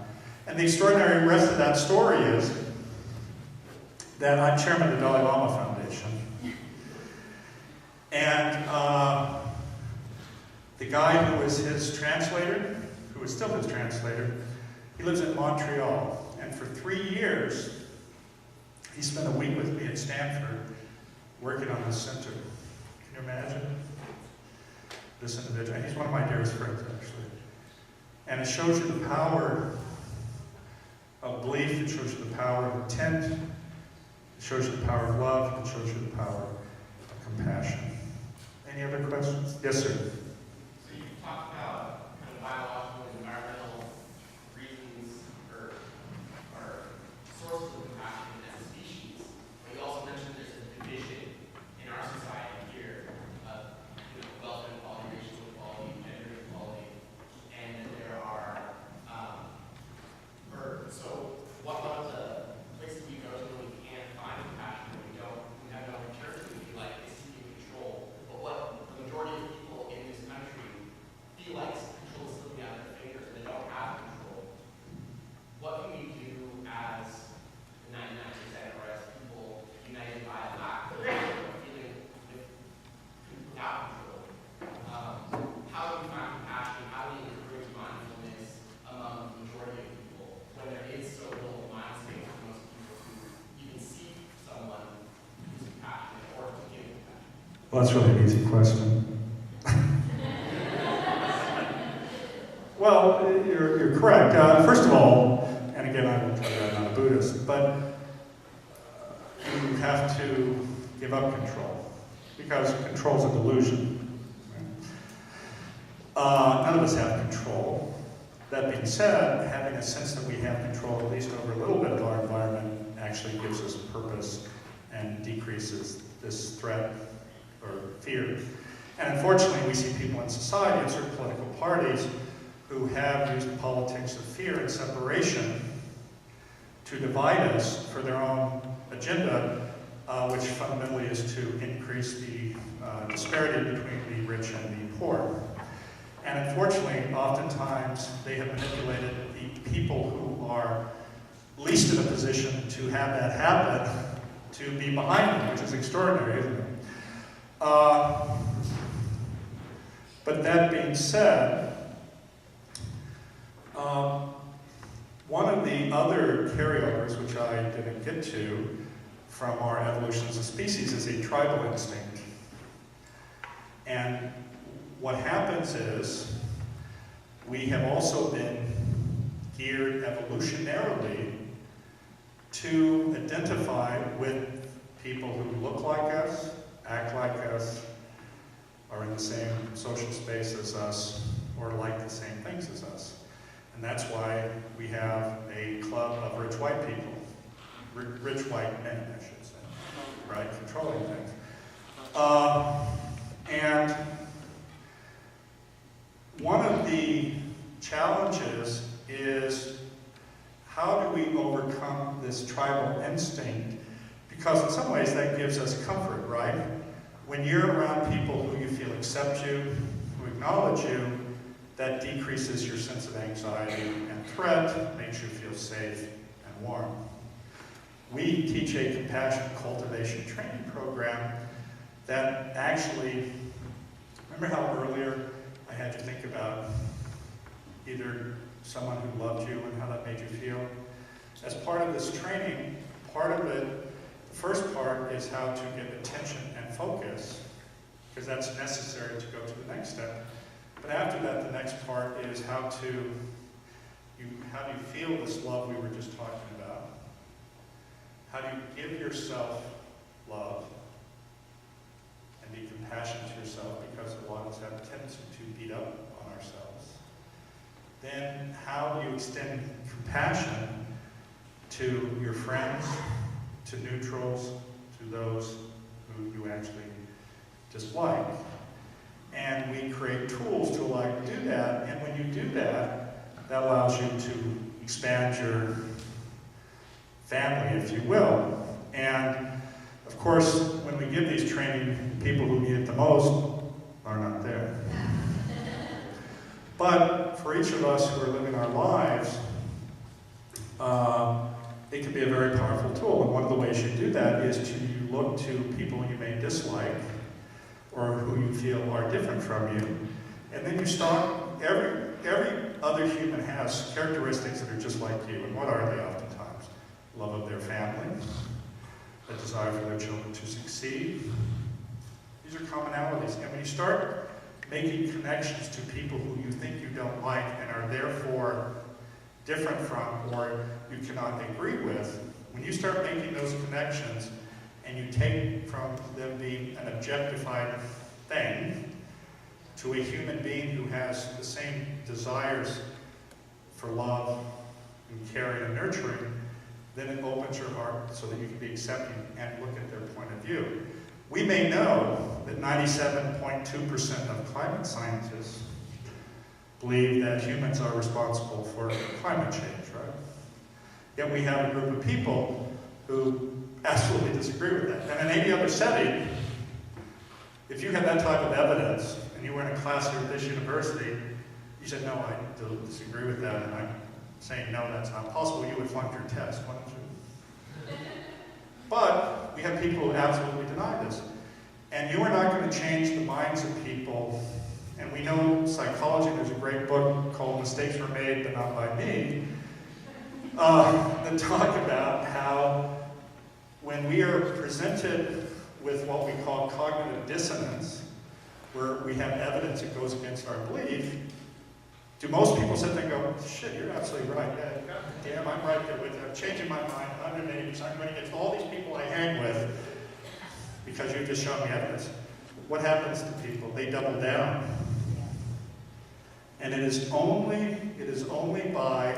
And the extraordinary rest of that story is that I'm chairman of the Dalai Lama Foundation. And the guy who was his translator, who is still his translator, he lives in Montreal. And for 3 years, he spent a week with me at Stanford working on this center. Can you imagine this individual? And he's one of my dearest friends, actually. And it shows you the power of belief, it shows you the power of intent, it shows you the power of love, it shows you the power of compassion. Any other questions? Yes, sir. So you talked about kind of biological and environmental reasons or sources of compassion as a species. But you also mentioned there's a division in our society here of wealth inequality, racial equality, gender equality, and that there are so one of the places we go to when we can't find compassion, when we have no alternative, we feel like it's seeking control. But what the majority of people in this country feel like control is slipping out of their fingers and they don't have control. What can we do as the 99% or as people united by a lack of feeling without control? How do we find compassion? How do we encourage mindfulness among the majority of people when there is so little mind space for most people who even see someone who's compassionate or to give compassion? Well, that's really an easy question. Well, you're correct. First of all, and again, I will tell you I'm not a Buddhist, but you have to give up control, because control is a delusion. None of us have control. That being said, having a sense that we have control, at least over a little bit of our environment, actually gives us purpose and decreases this threat or fear. And unfortunately, we see people in society, in certain political parties, who have used politics of fear and separation to divide us for their own agenda, which fundamentally is to increase the disparity between the rich and the poor. And unfortunately, oftentimes, they have manipulated the people who are least in a position to have that happen to be behind them, which is extraordinary, isn't it? But that being said, one of the other carryovers, which I didn't get to, from our evolution as a species is a tribal instinct. And what happens is, we have also been geared evolutionarily to identify with people who look like us, act like us, are in the same social space as us, or like the same things as us. And that's why we have a club of rich white people, rich white men, I should say, right, controlling things. And one of the challenges is, how do we overcome this tribal instinct? Because in some ways that gives us comfort, right? When you're around people who you feel accept you, to acknowledge you, that decreases your sense of anxiety and threat, makes you feel safe and warm. We teach a compassion cultivation training program that actually, remember how earlier I had you think about either someone who loved you and how that made you feel? As part of this training, part of it, the first part is how to get attention and focus, because that's necessary to go to the next step. But after that, the next part is how do you feel this love we were just talking about? How do you give yourself love and be compassionate to yourself, because a lot of us have a tendency to beat up on ourselves. Then how do you extend compassion to your friends, to neutrals, to those who you actually dislike? And we create tools to allow you to do that, and when you do that, that allows you to expand your family, if you will. And of course, when we give these training, people who need it the most are not there. But for each of us who are living our lives, it can be a very powerful tool. And one of the ways you do that is to look to people you may dislike or who you feel are different from you. And then you start, every other human has characteristics that are just like you. And what are they oftentimes? Love of their family, a desire for their children to succeed. These are commonalities. And when you start making connections to people who you think you don't like and are therefore different from or you cannot agree with, when you start making those connections and you take from them being an objectified thing to a human being who has the same desires for love and caring and nurturing, then it opens your heart so that you can be accepting and look at their point of view. We may know that 97.2% of climate scientists believe that humans are responsible for climate change, right? Yet we have a group of people who absolutely disagree with that. And in any other setting, if you had that type of evidence and you were in a class here at this university, you said, no, I disagree with that, and I'm saying, no, that's not possible, you would flunk your test, wouldn't you? But we have people who absolutely deny this. And you are not going to change the minds of people. And we know psychology, there's a great book called Mistakes Were Made, But Not By Me, that talk about how when we are presented with what we call cognitive dissonance, where we have evidence that goes against our belief, do most people sit there and go, shit, you're absolutely right. Yeah, damn, I'm right there with you. I'm changing my mind 180%. I'm going against all these people I hang with because you've just shown me evidence. What happens to people? They double down. And it is only by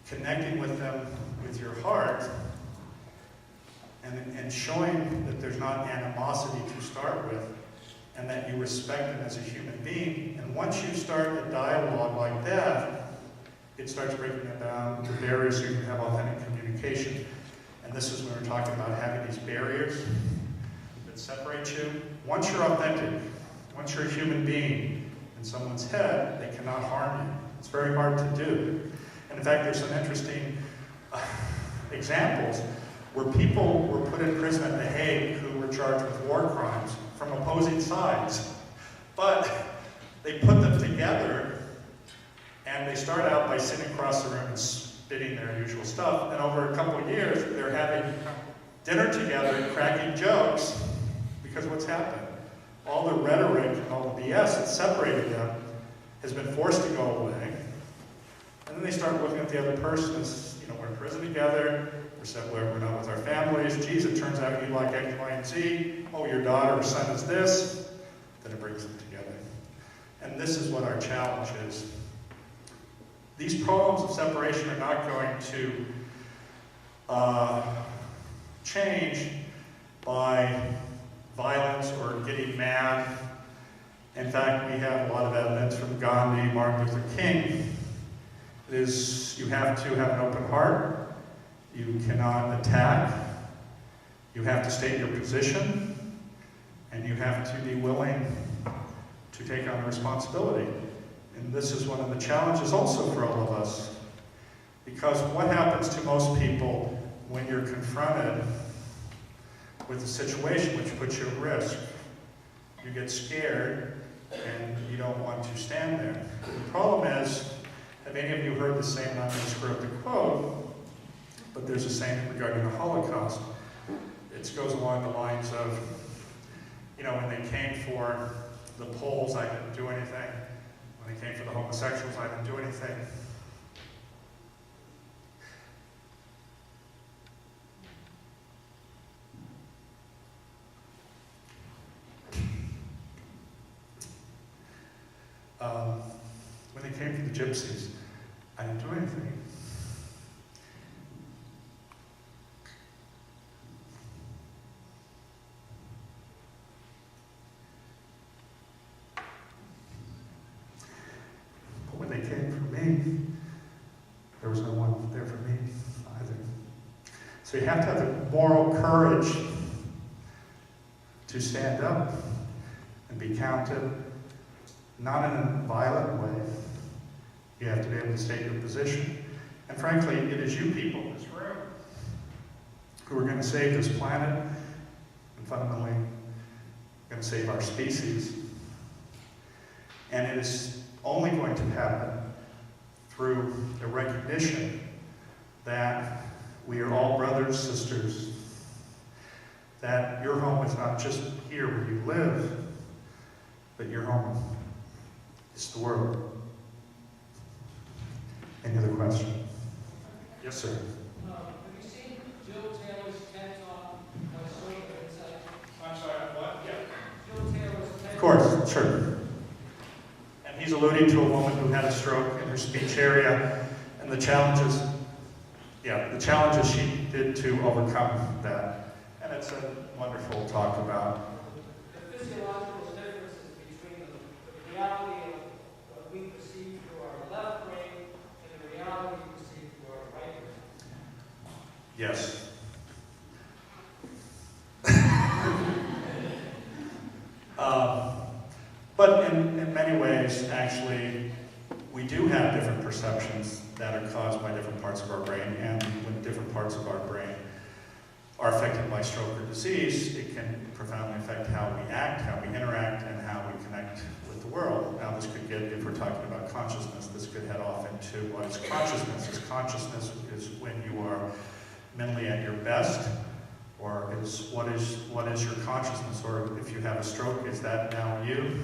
connecting with them with your heart and showing that there's not animosity to start with, and that you respect them as a human being. And once you start a dialogue like that, it starts breaking down the barriers so you can have authentic communication. And this is when we're talking about having these barriers that separate you. Once you're authentic, once you're a human being in someone's head, they cannot harm you. It's very hard to do. And in fact, there's some interesting examples where people were put in prison at The Hague who were charged with war crimes from opposing sides. But they put them together, and they start out by sitting across the room and spitting their usual stuff, and over a couple of years, they're having dinner together and cracking jokes, because what's happened? All the rhetoric and all the BS that separated them has been forced to go away, and then they start looking at the other person as, we're in prison together, we're not with our families, geez, it turns out you like X, Y, and Z, oh, your daughter or son is this, then it brings them together. And this is what our challenge is. These problems of separation are not going to change by violence or getting mad. In fact, we have a lot of evidence from Gandhi, Martin Luther King. It is, you have to have an open heart. You cannot attack. You have to state your position. And you have to be willing to take on responsibility. And this is one of the challenges also for all of us. Because what happens to most people when you're confronted with a situation which puts you at risk? You get scared and you don't want to stand there. The problem is, have any of you heard the saying, I'm going to screw up the quote, but there's a saying regarding the Holocaust. It goes along the lines of, you know, when they came for the Poles, I didn't do anything. When they came for the homosexuals, I didn't do anything. When they came for the gypsies, I didn't do anything. But when they came for me, there was no one there for me either. So you have to have the moral courage to stand up and be counted, not in a violent way. You have to be able to state your position. And frankly, it is you people in this room who are going to save this planet and fundamentally going to save our species. And it is only going to happen through the recognition that we are all brothers, sisters, that your home is not just here where you live, but your home is the world. Any other question? Yes, sir. Have you seen Jill Taylor's TED Talk on social insight? I'm sorry, what? Yeah. Jill Taylor's TED Talk. Of course, sure. And he's alluding to a woman who had a stroke in her speech area and the challenges she did to overcome that. And it's a wonderful talk about. The physiological differences between the reality of what we perceive through our left brain and the reality we perceive through our right brain. Yes. But in many ways, actually, we do have different perceptions that are caused by different parts of our brain, and when different parts of our brain are affected by stroke or disease, it can profoundly affect how we act, how we interact, and how we connect with the world. Now, this could get, if we're talking about consciousness, this could head off into what is consciousness. Consciousness is when you are mentally at your best, or what is your consciousness, or if you have a stroke, is that now you?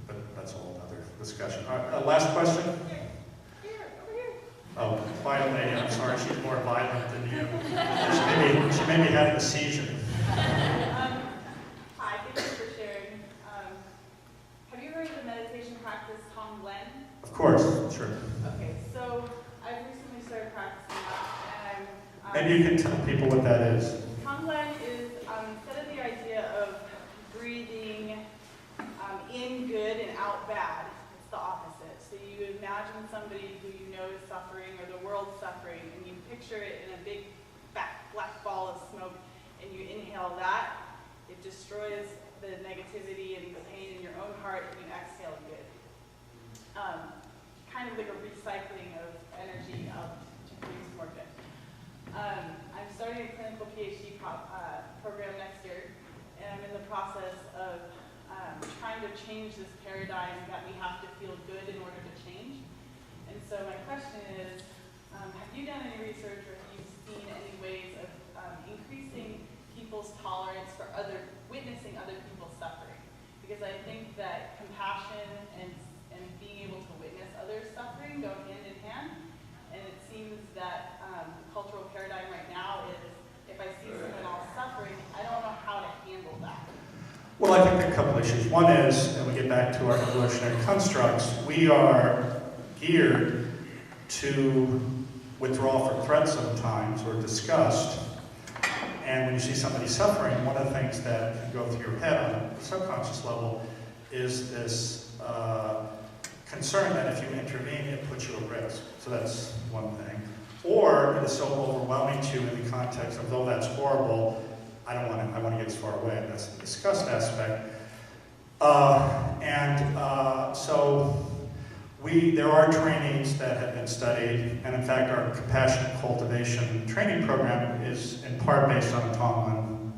But that's a whole other discussion. All right, last question? Oh, quiet lady, I'm sorry, she's more violent than you. She may be having a seizure. Hi, thank you for sharing. Have you heard of the meditation practice Tom Glen? Of course, sure. Okay, so I've recently started practicing that, and I'm... Maybe you can tell people what that is. Tom Glen is, instead of the idea of breathing in good and out bad, it's the opposite. So you imagine somebody who you know is suffering, or the world's suffering, and you picture it in a big black ball of smoke, and you inhale that, it destroys the negativity and the pain in your own heart, and you exhale good. Kind of like a recycling of energy up to produce more good. I'm starting a clinical PhD program next year, and I'm in the process of trying to change this paradigm that we have to feel good in order to change. And so my question is, have you done any research, or have you seen any ways of increasing people's tolerance for witnessing other people's suffering? Because I think that compassion and being able to witness others' suffering go hand in hand. And it seems that the cultural paradigm right now is, if I see someone else suffering, I don't know how to handle that. Well, I think there are a couple issues. One is, and we get back to our evolutionary constructs, we are geared to withdraw from threat sometimes, or disgust. And when you see somebody suffering, one of the things that can go through your head on a subconscious level is this concern that if you intervene, it puts you at risk. So that's one thing. Or it is so overwhelming to you in the context of, though that's horrible, I want to get as far away. That's the disgust aspect. So there are trainings that have been studied, and in fact our compassion cultivation training program is in part based on a Tonglen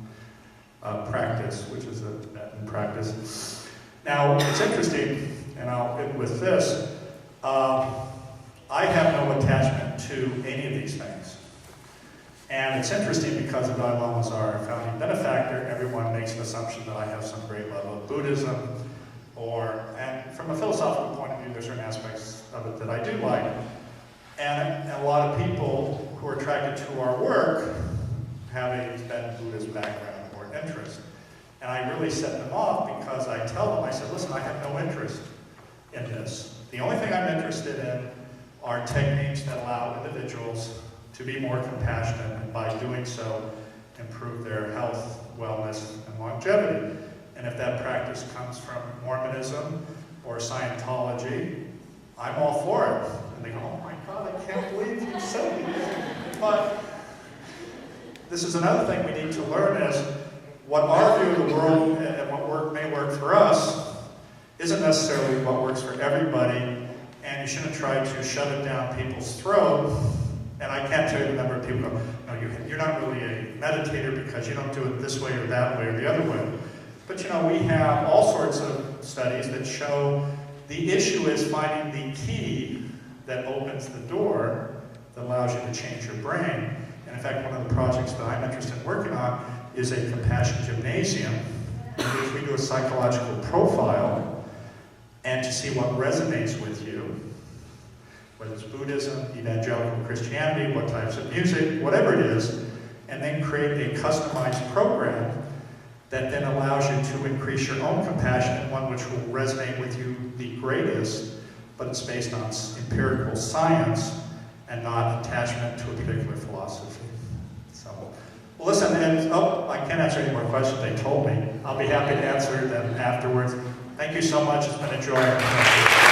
practice, which is a Tibetan practice. Now, it's interesting, and I'll end with this, I have no attachment to any of these things. And it's interesting because the Dalai Lama is our founding benefactor, everyone makes an assumption that I have some great love of Buddhism, and from a philosophical point of view, there's certain aspects of it that I do like. And a lot of people who are attracted to our work have a Tibetan Buddhist background or interest. And I really set them off because I tell them, I said, listen, I have no interest in this. The only thing I'm interested in are techniques that allow individuals to be more compassionate, and by doing so, improve their health, wellness, and longevity. And if that practice comes from Mormonism or Scientology, I'm all for it. And they go, oh my God, I can't believe you said it. But this is another thing we need to learn is what our view of the world and what may work for us isn't necessarily what works for everybody, and you shouldn't try to shove it down people's throat. And I can't tell you the number of people who go, no, you're not really a meditator because you don't do it this way or that way or the other way. But we have all sorts of studies that show the issue is finding the key that opens the door that allows you to change your brain. And in fact, one of the projects that I'm interested in working on is a compassion gymnasium in which we do a psychological profile and to see what resonates with you, whether it's Buddhism, evangelical Christianity, what types of music, whatever it is, and then create a customized program that then allows you to increase your own compassion, and one which will resonate with you the greatest, but it's based on empirical science and not attachment to a particular philosophy. So, well, listen, and I can't answer any more questions. They told me. I'll be happy to answer them afterwards. Thank you so much. It's been a joy.